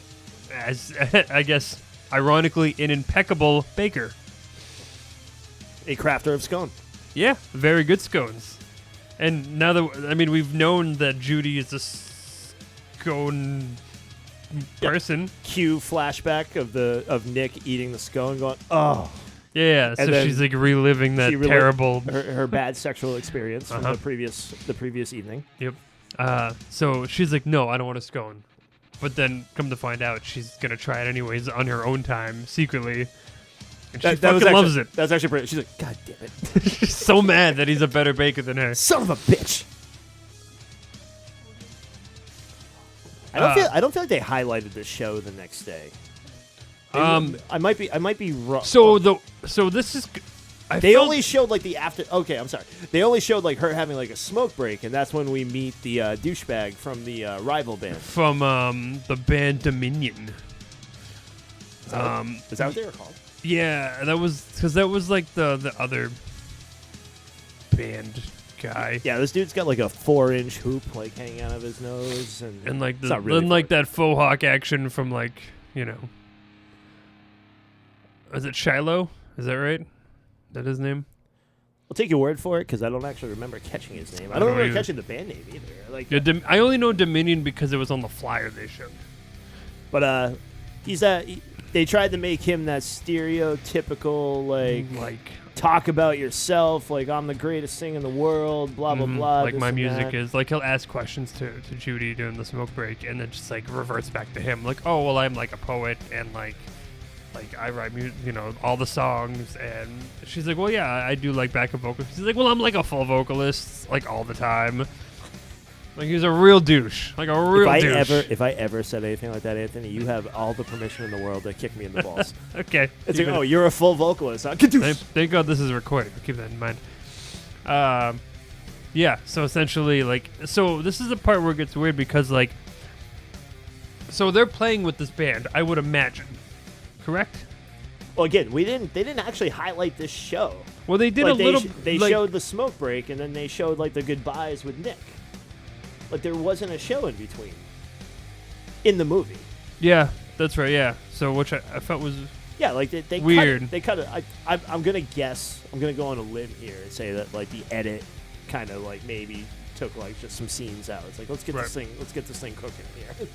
as I guess, ironically, an impeccable baker. A crafter of scone. Yeah, very good scones. And now that we've known that Judy is a scone person. Cue flashback of Nick eating the scone, going, "Oh." Yeah, so she's like reliving that terrible her bad sexual experience from the previous evening. Yep. So she's like, "No, I don't want a scone." But then come to find out, she's gonna try it anyways on her own time, secretly. And she fucking loves it. That's actually pretty. She's like, "God damn it!" She's so mad that he's a better baker than her. Son of a bitch. I don't feel like they highlighted this show the next day. I might be wrong. So this is. They only showed like the after. Okay, I'm sorry. They only showed like her having like a smoke break, and that's when we meet the douchebag from the rival band. From the band Dominion. Is that what they were called? Yeah, that was like the other band guy. Yeah, this dude's got like a 4-inch hoop like hanging out of his nose, and like like that faux hawk action from like Is it Shiloh? Is that right? Is that his name? I'll take your word for it because I don't actually remember catching his name. I don't remember catching the band name either. Like, I only know Dominion because it was on the flyer they showed. But he's they tried to make him that stereotypical like talk about yourself, like I'm the greatest thing in the world, blah blah blah. Like my music is like he'll ask questions to Judy during the smoke break, and then just like reverts back to him, like, oh well, I'm like a poet and like I write music, all the songs. And she's like, well, yeah, I do like backup vocals. She's like, well, I'm like a full vocalist like all the time. Like, he's a real douche. Like, a real douche. If I ever said anything like that, Anthony, you have all the permission in the world to kick me in the balls. Okay. It's like, oh, you're a full vocalist. Huh? Thank God this is recorded. Keep that in mind. Yeah, so essentially, like, so this is the part where it gets weird because, like, so they're playing with this band, I would imagine. Correct? Well, again, they didn't actually highlight this show. Well, they did like, a little. They like, showed the smoke break, and then they showed like the goodbyes with Nick. Like there wasn't a show in between. In the movie. Yeah, that's right. Yeah. So which I felt was. Yeah, like they weird. They cut it. I'm gonna guess. I'm gonna go on a limb here and say that like the edit kind of like maybe took like just some scenes out. It's like let's get this thing cooking here.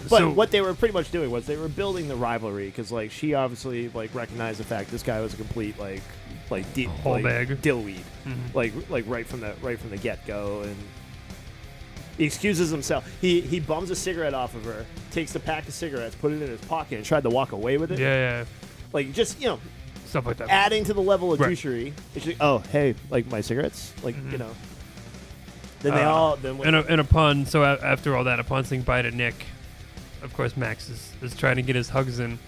But so, what they were pretty much doing was they were building the rivalry because like she obviously like recognized the fact this guy was a complete bag dillweed, like right from the get go, and he excuses himself. He bums a cigarette off of her, takes the pack of cigarettes, put it in his pocket, and tried to walk away with it. Yeah. Like just stuff like that. Adding to the level of douchery. It's like, oh hey, like my cigarettes, like Then they all after all that, upon saying bye to Nick. Of course, Max is trying to get his hugs in,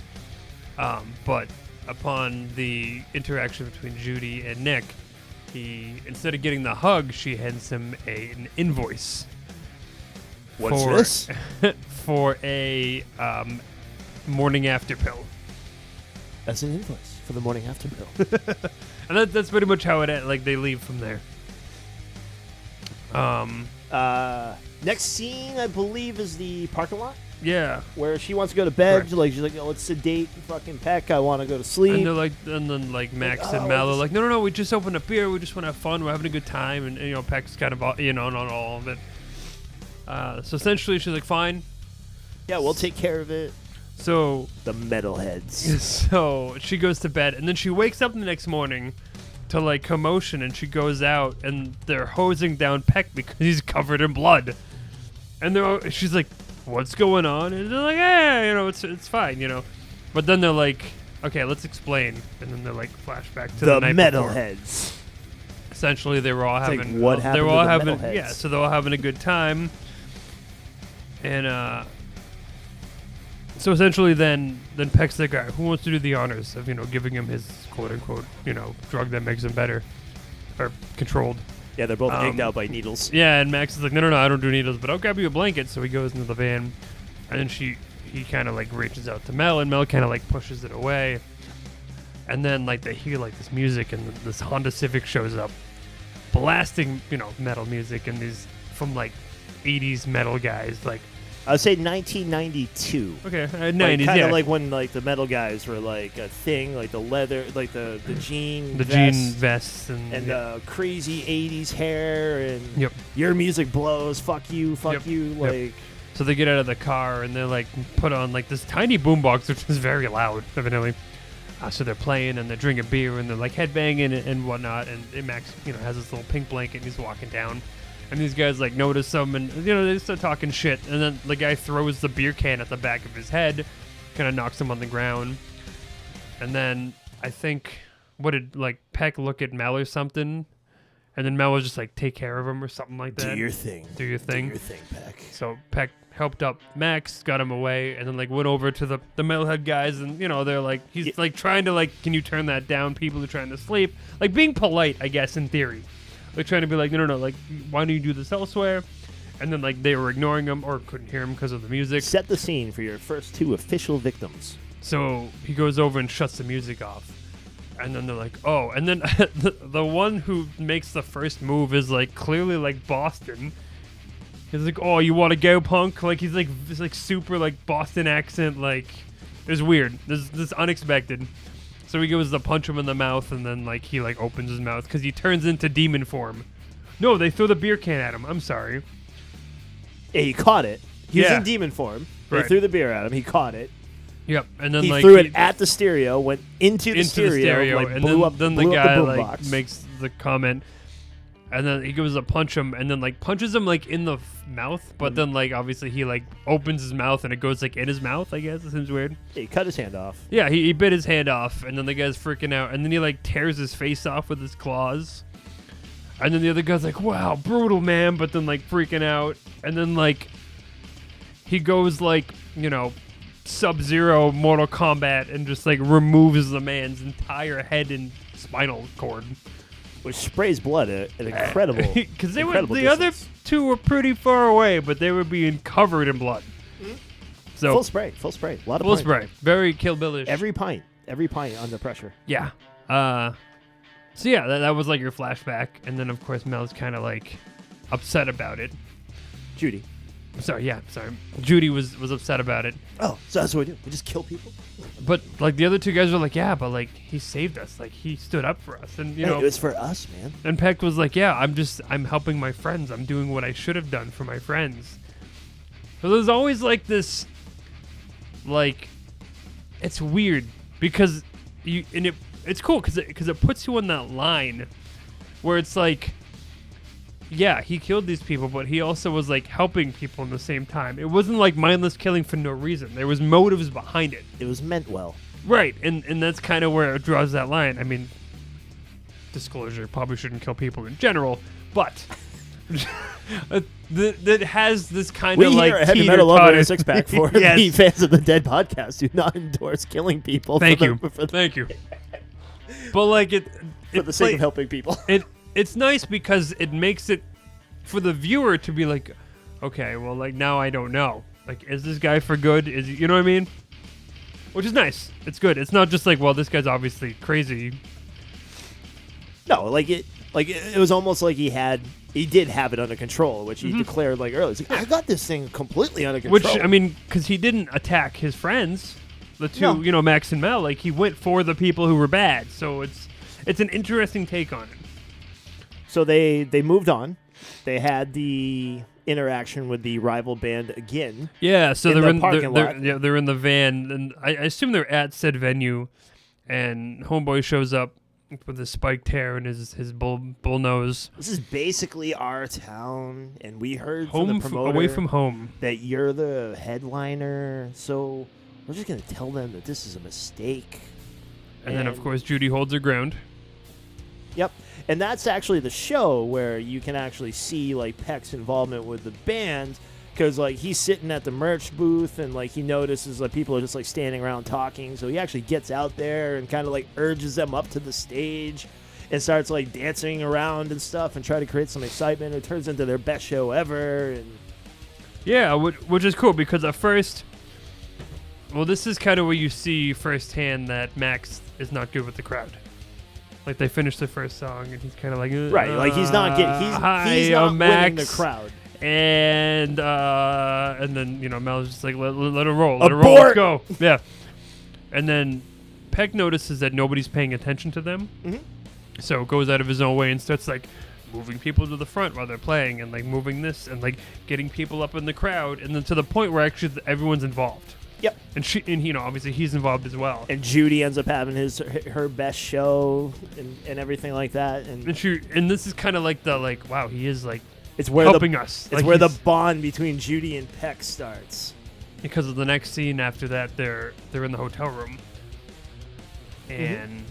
but upon the interaction between Judy and Nick, he instead of getting the hug, she hands him an invoice. What's this? For a morning after pill. That's an invoice for the morning after pill. And that's pretty much how it like they leave from there. Next scene, I believe, is the parking lot. Yeah, where she wants to go to bed. Correct. She's like, oh, let's sedate fucking Peck. I want to go to sleep. And then Max and Mallow like, no, we just opened a beer. We just want to have fun. We're having a good time. And Peck's kind of not all of it. So essentially, she's like, fine. Yeah, we'll take care of it. So the metalheads. So she goes to bed, and then she wakes up the next morning to like commotion, and she goes out, and they're hosing down Peck because he's covered in blood. And she's like, what's going on? And they're like, it's fine, But then they're like, okay, let's explain. And then they're like, flashback to the night metalheads. Before. Essentially, they were all having what happened. They were all to the having metalheads? so they're all having a good time. And so essentially, then Peck's the guy who wants to do the honors of giving him his quote unquote drug that makes him better or controlled. Yeah, they're both egged out by needles. Yeah, and Max is like, no, I don't do needles, but I'll grab you a blanket. So he goes into the van, and then he kind of like reaches out to Mel, and Mel kind of like pushes it away. And then like they hear like this music, and this Honda Civic shows up, blasting metal music, and these from like 80s metal guys like. I would say 1992. Okay, 90s, kind of like when like the metal guys were like a thing, like the leather, like the jean, jean vests, and crazy 80s hair, and your music blows. Fuck you, like. So they get out of the car and they're like put on like this tiny boombox, which is very loud, evidently. So they're playing and they're drinking beer and they're like headbanging and whatnot. And Max, has this little pink blanket and he's walking down. And these guys like notice him, and they start talking shit. And then the guy throws the beer can at the back of his head, kind of knocks him on the ground. And then I think Peck look at Mel or something, and then Mel was just like, take care of him or something like that. Do your thing, Peck. So Peck helped up Max, got him away, and then like went over to the metalhead guys, and they're like, he's like trying to like, can you turn that down? People are trying to sleep, like being polite, I guess, in theory. Like trying to be like, no, like, why don't you do this elsewhere? And then like they were ignoring him or couldn't hear him because of the music. Set the scene for your first two official victims. So he goes over and shuts the music off. And then they're like, oh. And then the one who makes the first move is like clearly like Boston. He's like, oh, you want to go, punk? Like he's like this like super like Boston accent. Like it was weird. This unexpected. So he goes to punch him in the mouth, and then like he like opens his mouth because he turns into demon form. No, they threw the beer can at him. I'm sorry. Yeah, he caught it. He was in demon form. They threw the beer at him. He caught it. Yep, and then he like threw it at the stereo, went into the stereo, like, and blew then up the guy the like box. makes the comment, and then he goes to punch him, and then like punches him like in the mouth, but then like obviously he like opens his mouth and it goes like in his mouth. I guess it seems weird. Yeah, he cut his hand off. Yeah, he bit his hand off, and then the guy's freaking out, and then he like tears his face off with his claws, And then the other guy's like, wow, brutal, man. But then, like, freaking out. And then, like, he goes, like, you know, Sub-Zero Mortal Kombat and just, like, removes the man's entire head and spinal cord. Which sprays blood at an incredible. Because the other two were pretty far away, but they were being covered in blood. So full spray. A lot of full pints. spray. Very Kill Bill-ish. Every pint under pressure. Yeah. So yeah, that was like your flashback, and then of course Mel's kind of like upset about it. Judy. Sorry. Judy was upset about it. Oh, so that's what we do. We just kill people. But like the other two guys were like, yeah, but like he saved us, like he stood up for us, and you know it was for us, man. And Peck was like, yeah, I'm helping my friends. I'm doing what I should have done for my friends. So there's always like this, like, it's weird because it's cool because it puts you on that line where it's like, yeah, he killed these people, but he also was like helping people in the same time. It wasn't like mindless killing for no reason. There was motives behind it. It was meant well. Right, and that's kind of where it draws that line. I mean, disclosure, probably shouldn't kill people in general, but that has this kind of like here at Heavy Metal Lover and Six Pack for the fans of the Dead podcast do not endorse killing people. Thank you. But like for the sake of helping people. It's nice because it makes it for the viewer to be like, okay, well, like now I don't know. Like, is this guy for good? Is he, you know what I mean? Which is nice. It's good. It's not just like, well, this guy's obviously crazy. No, it was almost like he did have it under control, which he declared like earlier. He's like, I got this thing completely under control. Which, I mean, because he didn't attack his friends, the two, you know, Max and Mel. Like, he went for the people who were bad. So it's an interesting take on it. So they moved on. They had the interaction with the rival band again. Yeah, so they're in the they're in the van, and I assume they're at said venue, and Homeboy shows up with his spiked hair and his bull nose. This is basically our town, and we heard from the promoter away from home that you're the headliner, so we're just going to tell them that this is a mistake. And then, of course, Judy holds her ground. Yep. And that's actually the show where you can actually see, like, Peck's involvement with the band, because, like, he's sitting at the merch booth, and, like, he notices, like, people are just, like, standing around talking, so he actually gets out there and kind of, like, urges them up to the stage and starts, like, dancing around and stuff and try to create some excitement. It turns into their best show ever. And yeah, which is cool, because at first, well, this is kind of where you see firsthand that Max is not good with the crowd. Like, they finish the first song, and he's kind of like, right, like he's not winning the crowd. And then, you know, Mel's just like, let it roll, let's go. Yeah. And then Peck notices that nobody's paying attention to them, so goes out of his own way and starts like moving people to the front while they're playing, and like moving this and like getting people up in the crowd, and then to the point where actually everyone's involved. Yep. And you know, obviously he's involved as well. And Judy ends up having her best show and everything like that. And this is kind of like wow, he is like it's where helping us. It's where the bond between Judy and Peck starts. Because of the next scene after that, they're in the hotel room, and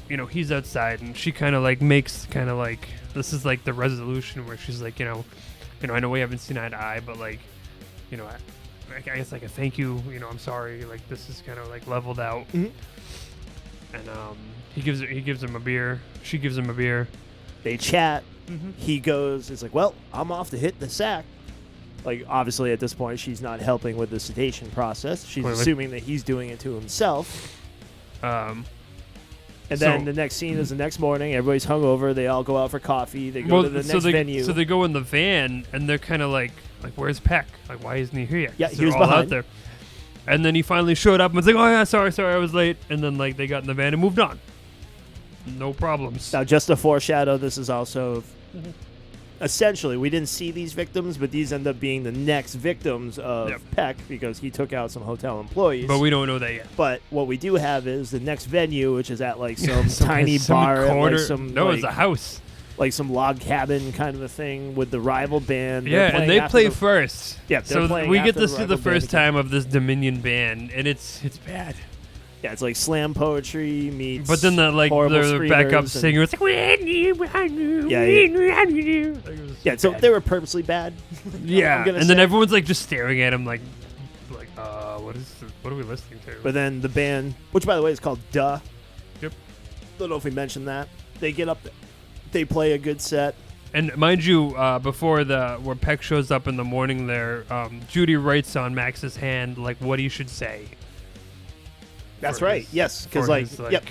you know, he's outside, and she kind of like makes kind of like, this is like the resolution where she's like, you know, I know we haven't seen eye to eye, but like, you know, I guess like a thank you, you know, I'm sorry, like this is kind of like leveled out. And he gives him a beer. She gives him a beer. They chat. He goes, it's like, well, I'm off to hit the sack. Like, obviously at this point she's not helping with the sedation process. She's assuming that he's doing it to himself. And then the next scene is the next morning. Everybody's hungover. They all go out for coffee. They go to the next venue. So they go in the van, and they're kind of like, where's Peck? Like, why isn't he here yet? Yeah, he was behind. Out there. And then he finally showed up and was like, oh, yeah, sorry, I was late. And then, like, they got in the van and moved on. No problems. Now, just a foreshadow, this is also... Essentially, we didn't see these victims, but these end up being the next victims of Peck because he took out some hotel employees. But we don't know that yet. But what we do have is the next venue, which is at like some tiny bar, it's a house, like some log cabin kind of a thing with the rival band. Yeah, and they play first. Yeah, so we get to see the first time of this Dominion band, and it's bad. Yeah, it's like slam poetry meets. But then the horrible backup screamers and- singer was like, Yeah, so they were purposely bad. yeah, I'm gonna and then say. everyone's like just staring at him like what are we listening to? But then the band, which by the way is called Duh. Yep. Don't know if we mentioned that. They get up, they play a good set. And mind you, before where Peck shows up in the morning there, Judy writes on Max's hand like what he should say. That's For right. his- Yes, because for like, his, yep,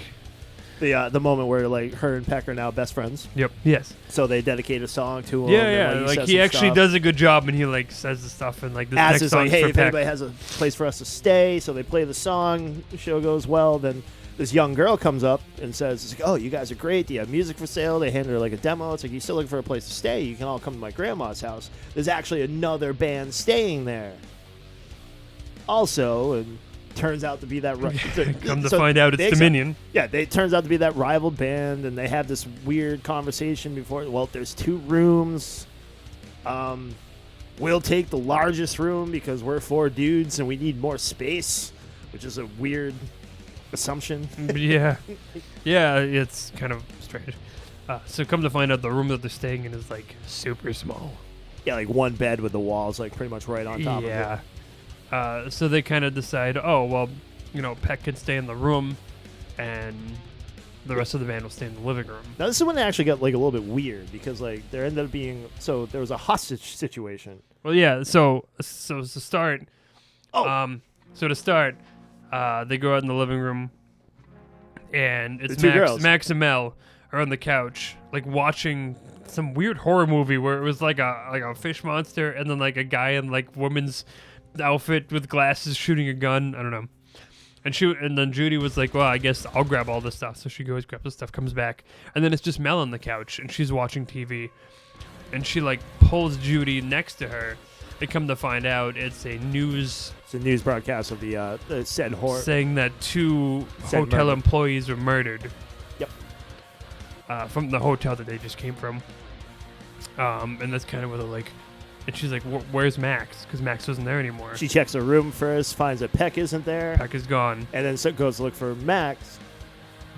the moment where like her and Peck are now best friends. Yep. Yes. So they dedicate a song to him. Yeah, and, yeah. Like says he some actually stuff. does a good job, and he like says the stuff and like this As next is like, song's hey, for if Peck. anybody has a place for us to stay, so they play the song. The show goes well. Then this young girl comes up and says, it's like, "Oh, you guys are great. Do you have music for sale?" They hand her like a demo. It's like, "You still looking for a place to stay? You can all come to my grandma's house." There's actually another band staying there. Also, and turns out to be that. Come to find out, it's Dominion. Yeah, it turns out to be that rival band, and they have this weird conversation before. Well, there's 2 rooms. We'll take the largest room because we're 4 dudes and we need more space, which is a weird assumption. Yeah, yeah. It's kind of strange. So come to find out, the room that they're staying in is like super small. Yeah, like one bed with the walls like pretty much right on top of it. Yeah. So they kind of decide, oh, well, Peck can stay in the room and the rest of the band will stay in the living room. Now, this is when it actually got like a little bit weird because like there ended up being there was a hostage situation. Well, yeah, so to start, Oh. So to start, they go out in the living room and it's The 2 girls. Max and Mel are on the couch, like watching some weird horror movie where it was like a fish monster and then like a guy in like woman's outfit with glasses shooting a gun. I don't know. And then Judy was like, well, I guess I'll grab all this stuff. So she goes, grabs the stuff, comes back. And then it's just Mel on the couch and she's watching TV. And she like pulls Judy next to her. They come to find out it's a news broadcast of the said horror. saying that 2 Said hotel murder. employees were murdered. Yep. From the hotel that they just came from. And that's kind of where they're like, and she's like, where's Max? Because Max wasn't there anymore. She checks her room first, finds that Peck isn't there, Peck is gone. and then goes to look for Max.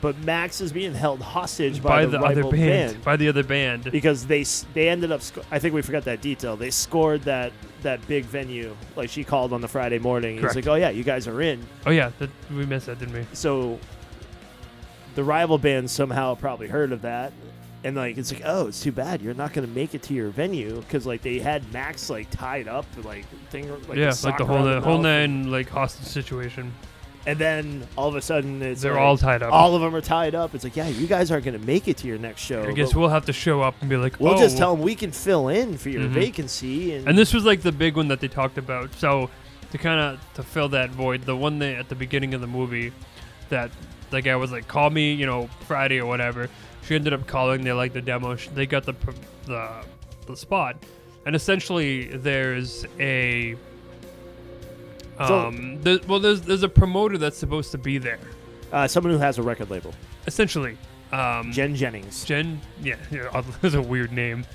But Max is being held hostage By the the other rival band. By the other band. because they ended up. I think we forgot that detail. They scored that big venue. Like she called on the Friday morning. He's Correct. like, "Oh yeah, you guys are in." Oh yeah, we missed that, didn't we? So the rival band somehow probably heard of that. And like it's like, oh, it's too bad you're not gonna make it to your venue because like they had Max like tied up like thing like Yeah, a like sock the around whole mouth. nine like hostage situation. And then all of a sudden it's They're like, all tied up. All of them are tied up. It's like, yeah, you guys aren't gonna make it to your next show. I guess but we'll have to show up and be like, we'll oh. just tell them we can fill in for your Mhm. vacancy. And this was like the big one that they talked about. So to fill that void, the one that at the beginning of the movie that the guy was like, call me, Friday or whatever. She ended up calling. They liked the demo. They got the spot, and essentially there's a there's a promoter that's supposed to be there. someone who has a record label, Essentially, Jen Jennings. There's a weird name.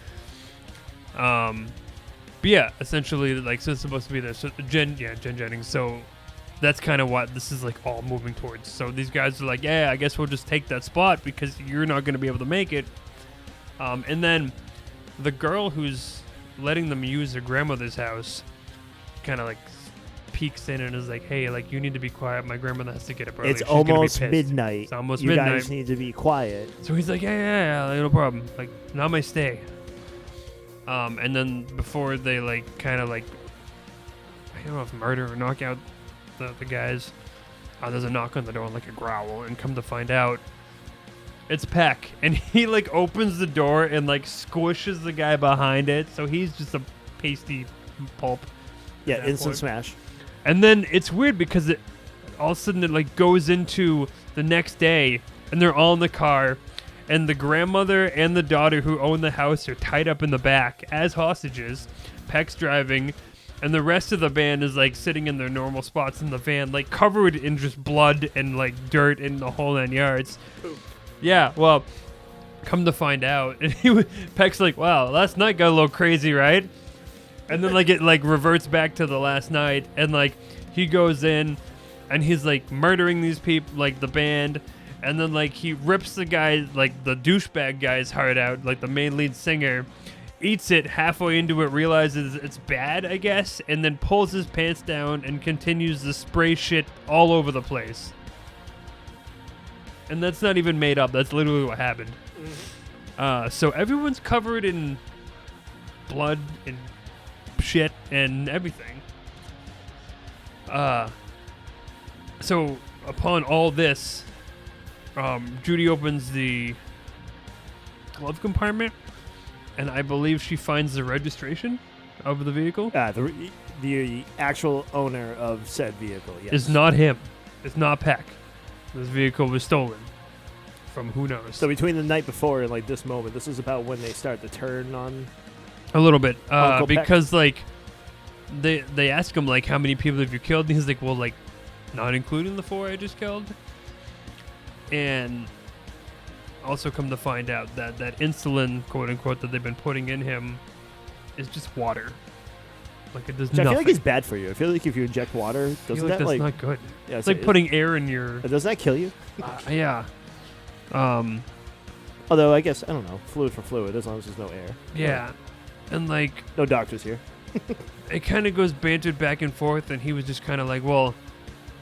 But yeah, essentially, like, so it's supposed to be there. So Jen Jennings. So that's kind of what this is like all moving towards. So these guys are like, yeah, I guess we'll just take that spot because you're not going to be able to make it. And then the girl who's letting them use their grandmother's house kind of like peeks in and is like, hey, like, you need to be quiet. My grandmother has to get up early. It's She's gonna be almost pissed." midnight. It's almost you midnight. guys need to be quiet. So he's like, yeah, no problem. Like, not my stay. And then before they like kind of like, I don't know if murder or knock out the guys, there's a knock on the door and like a growl, and come to find out, it's Peck, and he like opens the door and like squishes the guy behind it, so he's just a pasty pulp. Yeah, at that instant point. smash. And then it's weird because it all of a sudden it like goes into the next day, and they're all in the car, and the grandmother and the daughter who own the house are tied up in the back as hostages. Peck's driving, and the rest of the band is like sitting in their normal spots in the van, like covered in just blood and like dirt in the whole 9 yards. Yeah, well, come to find out, and Peck's like, wow, last night got a little crazy, right? And then like it like reverts back to the last night, and like he goes in, and he's like murdering these people, like the band, and then like he rips the guy, like the douchebag guy's heart out, like the main lead singer, eats it halfway into it, realizes it's bad, I guess, and then pulls his pants down and continues to spray shit all over the place. And that's not even made up. That's literally what happened. So everyone's covered in blood and shit and everything. So upon all this, Judy opens the glove compartment, and I believe she finds the registration of the vehicle. The actual owner of said vehicle, yes. Is not him. It's not Peck. This vehicle was stolen from who knows. So between the night before and like this moment, this is about when they start to turn on. A little bit, Uncle because like they ask him like how many people have you killed, and he's like, well, like not including the 4 I just killed. And also come to find out that insulin, quote unquote, that they've been putting in him is just water. Like it does Which nothing. I feel like it's bad for you. I feel like if you inject water, I feel doesn't like that that's like not good. Yeah, It's like putting air in your. Doesn't that kill you? Yeah. Although I guess I don't know, fluid for fluid, as long as there's no air. Yeah. And like No doctors here. it kind of goes bantered back and forth, and he was just kind of like, well,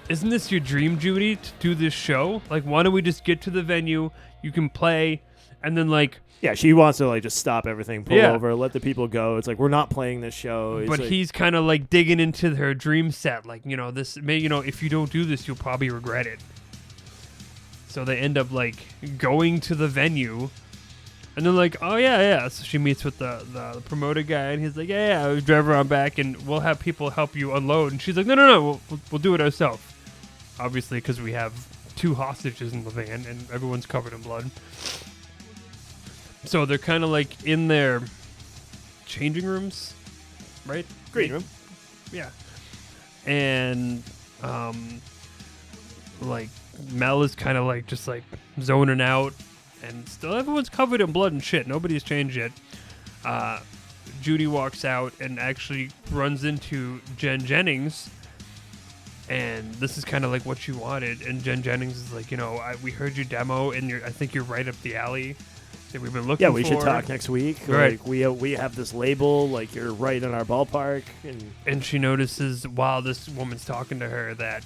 isn't this your dream, Judy, to do this show? Like, why don't we just get to the venue, you can play, and then like... Yeah, she wants to like just stop everything, pull Yeah. over, let the people go. It's like, we're not playing this show. But like, he's kind of like digging into her dream set, like, you know, this may, you know, if you don't do this, you'll probably regret it. So they end up like going to the venue, and they're like, oh yeah. So she meets with the promoter guy, and he's like, yeah, we'll drive around back, and we'll have people help you unload. And she's like, no, we'll do it ourselves. Obviously, because we have 2 hostages in the van, and everyone's covered in blood. So they're kind of like in their changing rooms, right? green room. Yeah. And like Mel is kind of like just like zoning out, and still everyone's covered in blood and shit. Nobody's changed yet. Judy walks out and actually runs into Jen Jennings, and this is kind of like what you wanted. And Jen Jennings is like, you know, we heard your demo, and I think you're right up the alley that we've been looking for. Yeah, we should talk next week. Right. Like we have this label, like you're right in our ballpark. And she notices while this woman's talking to her that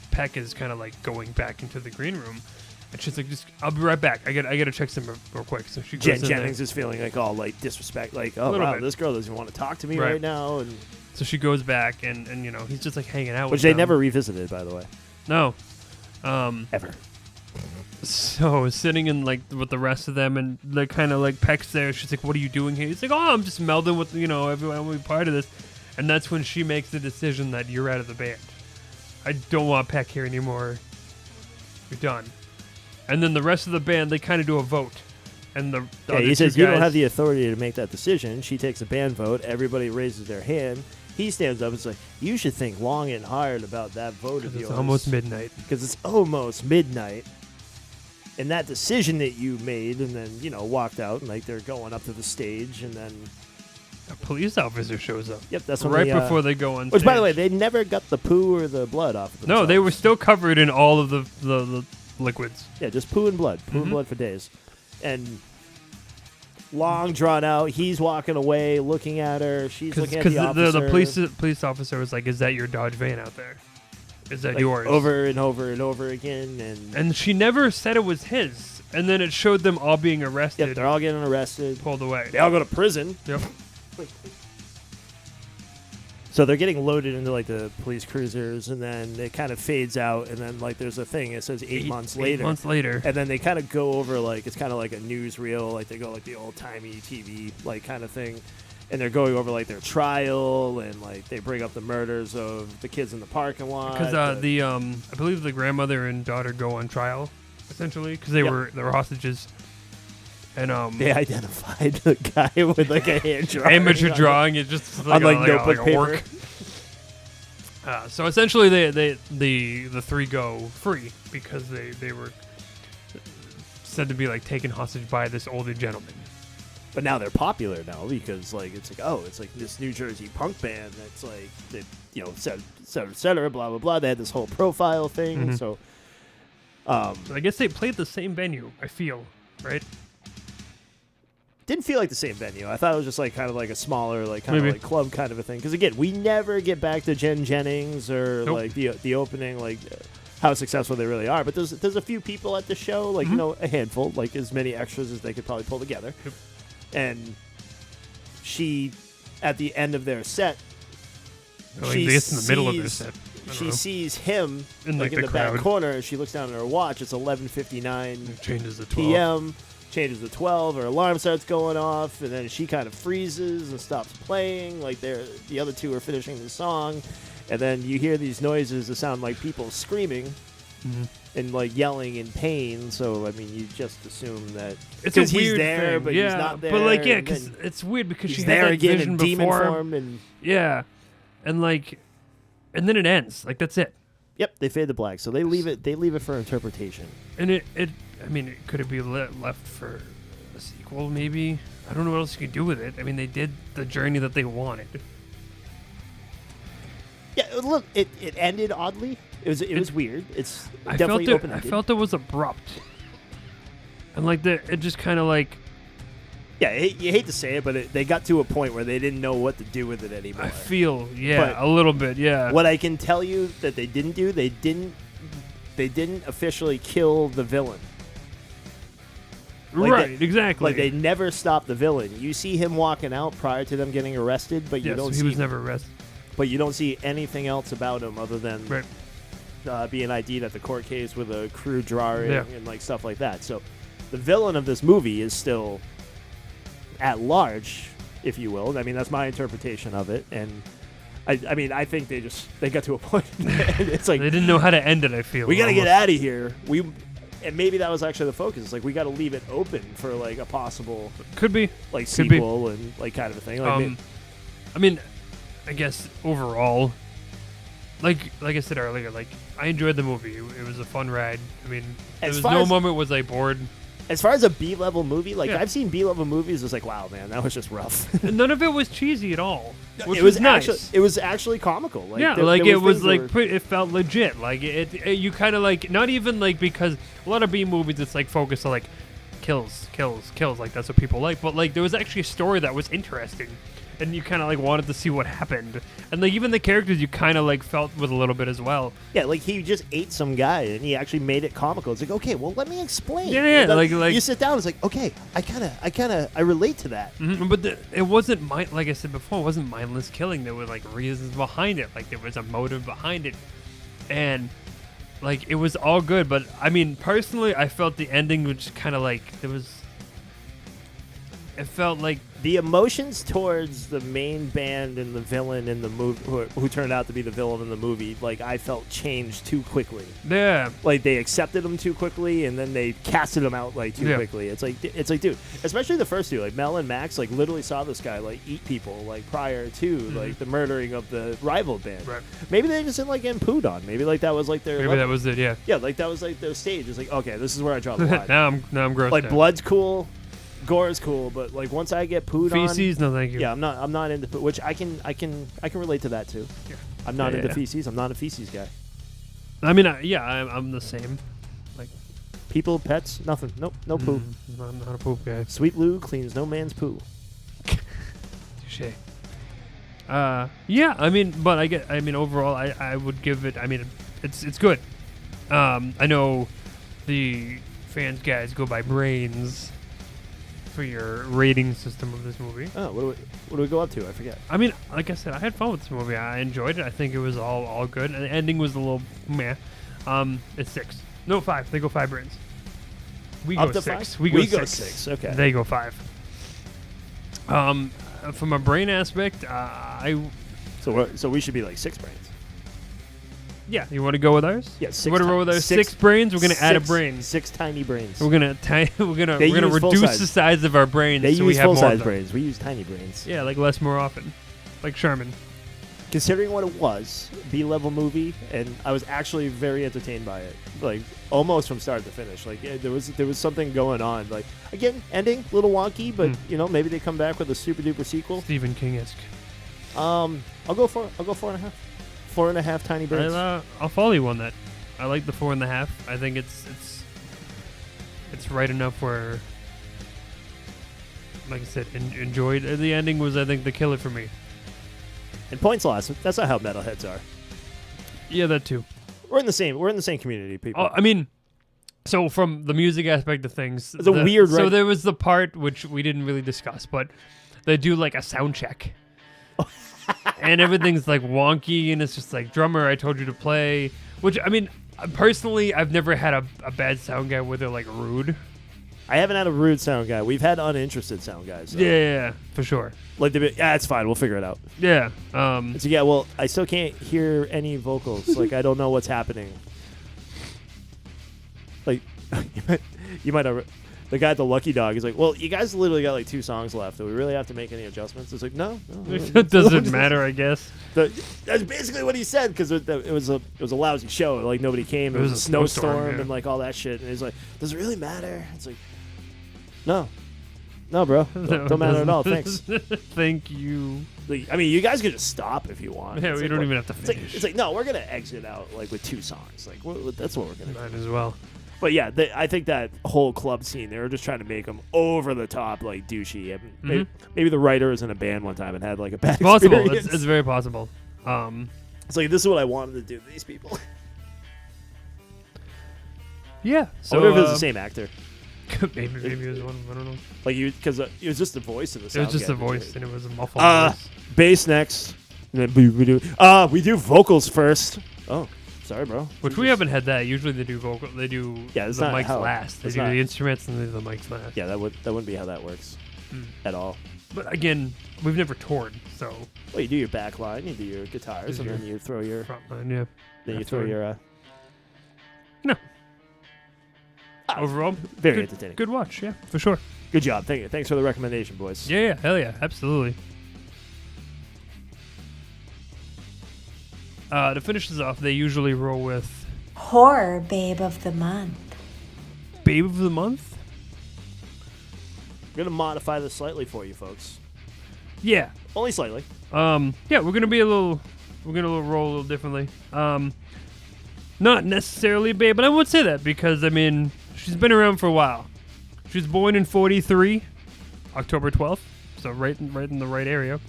Peck is kind of like going back into the green room. And she's like, I'll be right back. I gotta check some real quick. So she goes Jen in Jennings there. is feeling like all like disrespect, like, oh little wow, bit. this girl doesn't want to talk to me Right. right now, and So she goes back, and you know, he's just like hanging out which with they them. never revisited, by the way, No. ever. So sitting in like with the rest of them, and they're kind of like Peck's there. She's like, "What are you doing here?" He's like, "Oh, I'm just melding with everyone will be part of this." And that's when she makes the decision that you're out of the band. I don't want Peck here anymore. You're done. And then the rest of the band, they kind of do a vote. And the other He says, two you don't guys- have the authority to make that decision. She takes a band vote. Everybody raises their hand. He stands up and is like, you should think long and hard about that vote of yours. It's almost midnight. Because it's almost midnight. And that decision that you made, and then, walked out, and like they're going up to the stage, and then... A police officer shows up. Yep, that's when right they, before they go on Which, by the way, stage. they never got the poo or the blood off of them. No, they were still covered in all of the liquids. Yeah, just poo and blood. Poo and blood for days. And long drawn out, he's walking away, looking at her. She's looking at the officer. The police officer was like, "Is that your Dodge van out there? Is that like, yours?" Over and over and over again. And she never said it was his. And then it showed them all being arrested. Yep, they're all getting arrested. pulled away. They all go to prison. Yep. So they're getting loaded into like the police cruisers, and then it kind of fades out, and then like there's a thing. It says 8 months later. 8 months later. And then they kind of go over like it's kind of like a newsreel, like they go like the old timey TV like kind of thing, and they're going over like their trial, and like they bring up the murders of the kids in the parking lot. Because I believe the grandmother and daughter go on trial, essentially, because they were hostages. And they identified the guy with like a hand drawing. amateur drawing is just like on like a notebook paper. work. So essentially, the 3 go free because they were said to be like taken hostage by this older gentleman. But now they're popular now because like it's like this New Jersey punk band that's like that, you know, et cetera, blah blah blah. They had this whole profile thing, so. I guess they played the same venue. I feel right. Didn't feel like the same venue. I thought it was just like kind of like a smaller, like kind Maybe. of like club kind of a thing. Because again, we never get back to Jen Jennings or Nope. like the opening, like how successful they really are. But there's a few people at the show, like you know, a handful, like as many extras as they could probably pull together. Yep. And she, at the end of their set, Like, she I guess in the middle of their sees- set. I don't She know. sees him In, like like, in the the back crowd. corner, and she looks down at her watch. It's 11:59 It changes to 12. p.m. Changes to 12. Her alarm starts going off, and then she kind of freezes and stops playing. Like the other two are finishing the song, and then you hear these noises that sound like people screaming and like yelling in pain. So I mean, you just assume that It's a because he's weird there, thing. but yeah. he's not there. But like, yeah, and because then it's weird because he's she there had that again vision in demon before. form, and Yeah, and like, and then it ends. Like that's it. yep, they fade to black. So they leave it. They leave it for interpretation. And it I mean, could it be left for a sequel? Maybe. I don't know what else you could do with it. I mean, they did the journey that they wanted. Yeah, look, it ended oddly. It was weird. It's I definitely felt it. open. I felt it was abrupt. And like it just kind of like Yeah, you hate to say it, but they got to a point where they didn't know what to do with it anymore. I feel But a little bit What I can tell you that they didn't do, they didn't officially kill the villain. Like right, exactly. Like they never stopped the villain. You see him walking out prior to them getting arrested, but you yes, don't he see. was never arrested. But you don't see anything else about him other than Right. being ID'd at the court case with a crew drawing Yeah. and like stuff like that. So the villain of this movie is still at large, if you will. I mean, that's my interpretation of it. And I mean, I think they got to a point. It's like They didn't know how to end it. I feel we got to get almost. out of here. And maybe that was actually the focus. It's like we got to leave it open for like a possible Could be. like Could be. sequel and like kind of a thing. Like I mean, I guess overall, like I said earlier, like I enjoyed the movie. It was a fun ride. I mean, there As was far no as- moment was I bored. as far as a B-level movie, like Yeah. I've seen B-level movies. It's like, wow, man, that was just rough. And none of it was cheesy at all. Which it was nice. actually comical. Like, Yeah, there like were it was things that like were- it felt legit. Like it you kind of like not even like because a lot of B movies it's like focused on like kills. Like that's what people like. But like there was actually a story that was interesting, and you kind of like wanted to see what happened. And like even the characters you kind of like felt with a little bit as well. yeah, like he just ate some guy and he actually made it comical. It's like, okay, well, let me explain. Yeah, yeah, And then like- you sit down. It's like, okay, I relate to that. But it wasn't like I said before, it wasn't mindless killing. There were like reasons behind it. Like there was a motive behind it, and like it was all good. But I mean, personally, I felt the ending was kind of like it felt like The emotions towards the main band and the villain in the movie, who turned out to be the villain in the movie, like I felt changed too quickly. yeah, Like they accepted him too quickly, and then they casted him out like too Yeah. quickly. It's like, dude, especially the first two, like Mel and Max, like literally saw this guy like eat people like prior to like the murdering of the rival band. Right. Maybe they just didn't like getting pooed on. Maybe like that was like their maybe level. that was it. Yeah. Yeah, like that was like their stage. It's like, okay, this is where I draw the line. now I'm grossed Like out. blood's cool, gore is cool, but like once I get pooed on, feces. No, thank you. yeah, I'm not into poo, which I can relate to that too. I'm not Yeah, into yeah. feces. I'm not a feces guy. I mean, I'm the same. Like People, pets, nothing. Nope, no poo. I'm not a poop guy. Sweet Lou cleans no man's poo. Touche. Yeah, I mean, but I mean, overall, I would give it. I mean, it's good. I know the fans guys go by brains for your rating system of this movie. Oh, what do we go up to? I forget. I mean, like I said, I had fun with this movie. I enjoyed it. I think it was all good. And the ending was a little meh. It's 6. No, 5. They go 5 brains. We Up go to 6. 5? We go 6. 6. Okay. They go 5. From a brain aspect, So we should be like 6 brains. yeah. You want to go with ours? Yeah, You want to roll with our 6 brains? We're gonna add a brain. 6 tiny brains. We're gonna They we're gonna use full reduce size. the size of our brains. They so we use have full more of size them. brains. We use tiny brains. Yeah, like less more often, like Sherman. considering what it was, B-level movie, and I was actually very entertained by it, like almost from start to finish. Like there was something going on. Like again, ending a little wonky, but maybe they come back with a super duper sequel. Stephen King-esque. I'll go 4.5. 4.5 tiny birds. I'll follow you on that. I like the 4.5. I think it's right enough where, like I said, enjoyed. The ending was, I think, the killer for me. And points lost. That's not how metalheads are. Yeah, that too. We're in the same community, people. I mean, so from the music aspect of things, it's a weird. So there was the part which we didn't really discuss, but they do like a sound check, and everything's like wonky, and it's just like drummer, I told you to play. Which I mean, personally, I've never had a bad sound guy where they're like rude. I haven't had a rude sound guy. We've had uninterested sound guys. So. Yeah, for sure. Like, it's fine. We'll figure it out. Yeah. So, yeah, well, I still can't hear any vocals. Like, I don't know what's happening. Like, you might have... The guy at the Lucky Dog is like, well, you guys literally got, like, 2 songs left. Do we really have to make any adjustments? It's like, no. It doesn't matter, I guess. That's basically what he said, because it was a lousy show. Like, nobody came. It was a snowstorm yeah. and, like, all that shit. And he's like, does it really matter? It's like... No, bro. Don't matter at all. Thanks. Thank you. Like, I mean, you guys could just stop if you want. Yeah, it's we like, don't even have to finish. It's like, no, we're gonna exit out like with 2 songs. Like, that's what we're gonna do. Might as well. But yeah, I think that whole club scene, they were just trying to make them over the top, like douchey. I mean, maybe the writer was in a band one time and had like a bad experience. Possible. It's very possible. It's like, this is what I wanted to do to these people. Yeah. So I wonder if it was the same actor. maybe it was one. I don't know. Like because it was just the voice of the sound. It was just guy, the voice, and it was a muffled voice. Bass next. And then we do vocals first. Oh, sorry, bro. Which we haven't had that. Usually they do vocal. They do the mics last. They do the instruments and they do the mics last. Yeah, that wouldn't be how that works at all. But again, we've never toured, so. Well, you do your back line, you do your guitars, and then you throw your front line. Yeah. Then you throw your. No. Overall, very entertaining. Good watch, yeah, for sure. Good job. Thank you. Thanks for the recommendation, boys. Yeah, hell yeah, absolutely. To finish this off, they usually roll with Horror Babe of the Month. Babe of the Month? I'm gonna modify this slightly for you, folks. Yeah, only slightly. Yeah, we're gonna roll a little differently. Not necessarily babe, but I would say that because I mean she's been around for a while. She was born in 1943, October 12th, so right in the right area.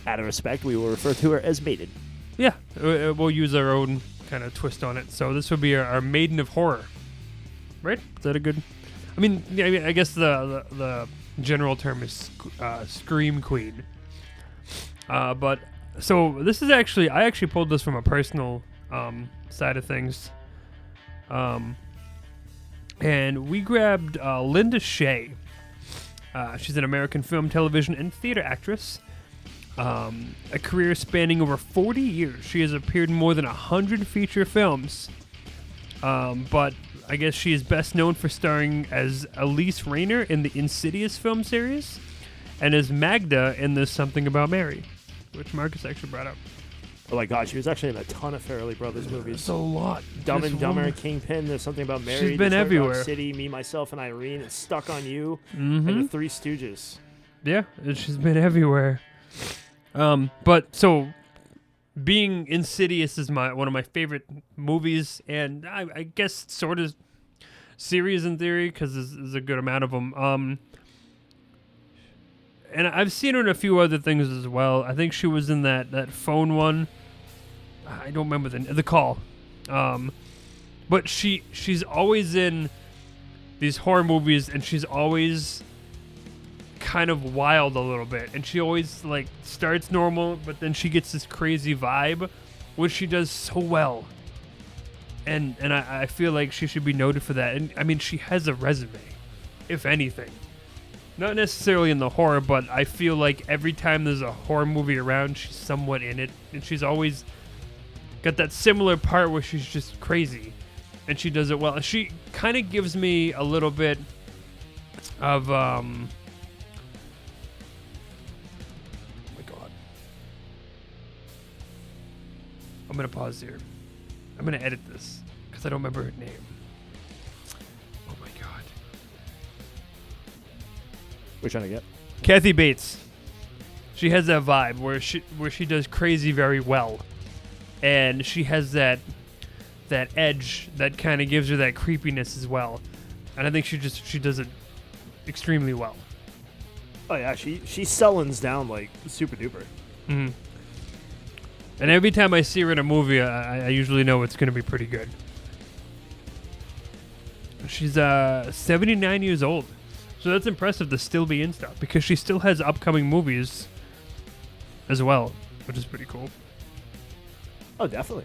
Out of respect, we will refer to her as Maiden. Yeah, we'll use our own kind of twist on it. So this would be our Maiden of Horror, right? Is that a good? I mean, I guess the general term is Scream Queen. But so this is actually I pulled this from a personal side of things. And we grabbed Linda Shay. She's an American film, television, and theater actress. A career spanning over 40 years. She has appeared in more than 100 feature films. But I guess she is best known for starring as Elise Rayner in the Insidious film series and as Magda in There's Something About Mary, which Marcus actually brought up. Oh my God, she was actually in a ton of Farrelly Brothers movies. That's a lot. Dumb and Dumber, Kingpin, There's Something About Mary. She's been everywhere. City, Me, Myself, and Irene, and Stuck on You, and The Three Stooges. Yeah, she's been everywhere. But so being Insidious is one of my favorite movies, and I guess sort of series in theory because there's a good amount of them. And I've seen her in a few other things as well. I think she was in that phone one. I don't remember the Call. But she's always in these horror movies, and she's always kind of wild a little bit. And she always like starts normal, but then she gets this crazy vibe, which she does so well. And I feel like she should be noted for that. And I mean, she has a resume, if anything. Not necessarily in the horror, but I feel like every time there's a horror movie around, she's somewhat in it. And she's always got that similar part where she's just crazy. And she does it well. She kind of gives me a little bit of... oh my God. I'm gonna pause here. I'm gonna edit this because I don't remember her name. Oh my god. We're trying to get. Kathy Bates. She has that vibe where she does crazy very well, and she has that edge that kind of gives her that creepiness as well, and I think she does it extremely well. Oh yeah, she sullens down like super duper. Mm-hmm. And every time I see her in a movie, I usually know it's going to be pretty good. She's 79 years old, so that's impressive to still be in stuff because she still has upcoming movies as well, which is pretty cool. Oh, definitely.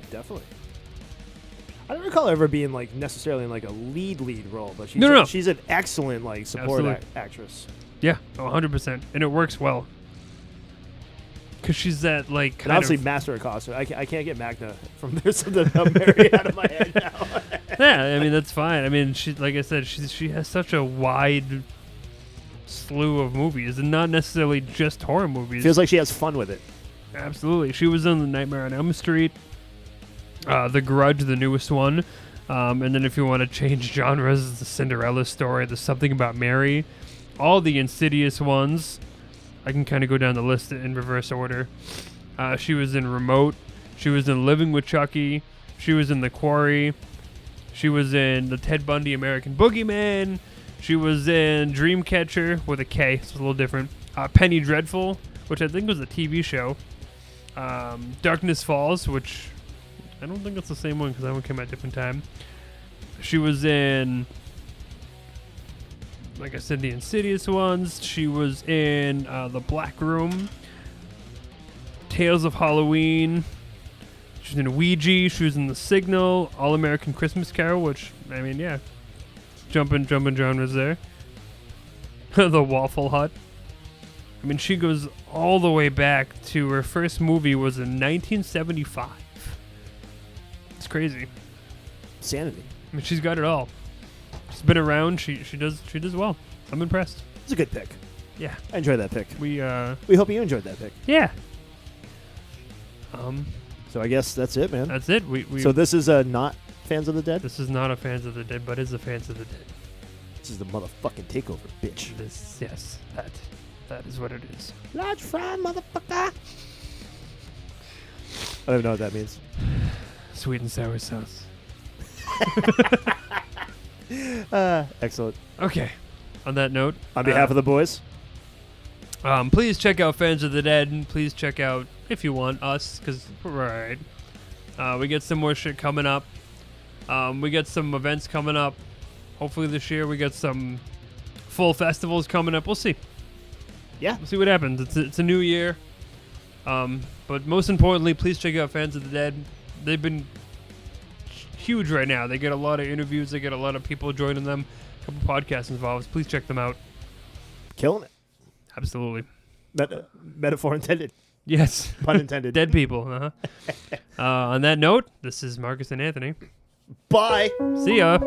I don't recall her ever being like necessarily in like a lead role, but she's an excellent like support actress. Yeah, 100%, and it works well. Cause she's that like and obviously master of costume. I can't get Magna from There's Something About Mary out of my head now. Yeah, I mean that's fine. I mean she, like I said, she has such a wide slew of movies, and not necessarily just horror movies. Feels like she has fun with it. Absolutely, she was on The Nightmare on Elm Street, The Grudge, the newest one, and then if you want to change genres, the Cinderella Story, the Something About Mary, all the Insidious ones. I can kind of go down the list in reverse order. She was in Remote. She was in Living with Chucky. She was in The Quarry. She was in the Ted Bundy American Boogeyman. She was in Dreamcatcher with a K, so it's a little different. Penny Dreadful, which I think was a TV show. Darkness Falls, which I don't think it's the same one because that one came out at a different time. She was in, like I said, the Insidious ones. She was in The Black Room, Tales of Halloween. She was in Ouija. She was in The Signal, All American Christmas Carol, which, I mean, yeah. Jumping genres there. The Waffle Hut. I mean, she goes all the way back to her first movie was in 1975. It's crazy. Sanity. I mean, she's got it all. She's been around. She does well. I'm impressed. It's a good pick. Yeah, I enjoyed that pick. we hope you enjoyed that pick. yeah. So I guess that's it, man. That's it. So this is not Fans of the Dead? This is not a Fans of the Dead, but is a Fans of the Dead. This is the motherfucking takeover, bitch. Yes, that is what it is. Large fry, motherfucker. I don't even know what that means. Sweet and sour sauce. Excellent. Okay. On that note, On behalf of the boys, please check out Fans of the Dead, and please check out, if you want, us, because we're alright. We get some more shit coming up. We get some events coming up. Hopefully this year we get some full festivals coming up. We'll see. Yeah. We'll see what happens. It's a new year. But most importantly, please check out Fans of the Dead. They've been huge right now. They get a lot of interviews. They get a lot of people joining them. A couple podcasts involved. Please check them out. killing it. Absolutely. Metaphor intended. Yes. Pun intended. Dead people. On that note, this is Marcus and Anthony. Bye. See ya.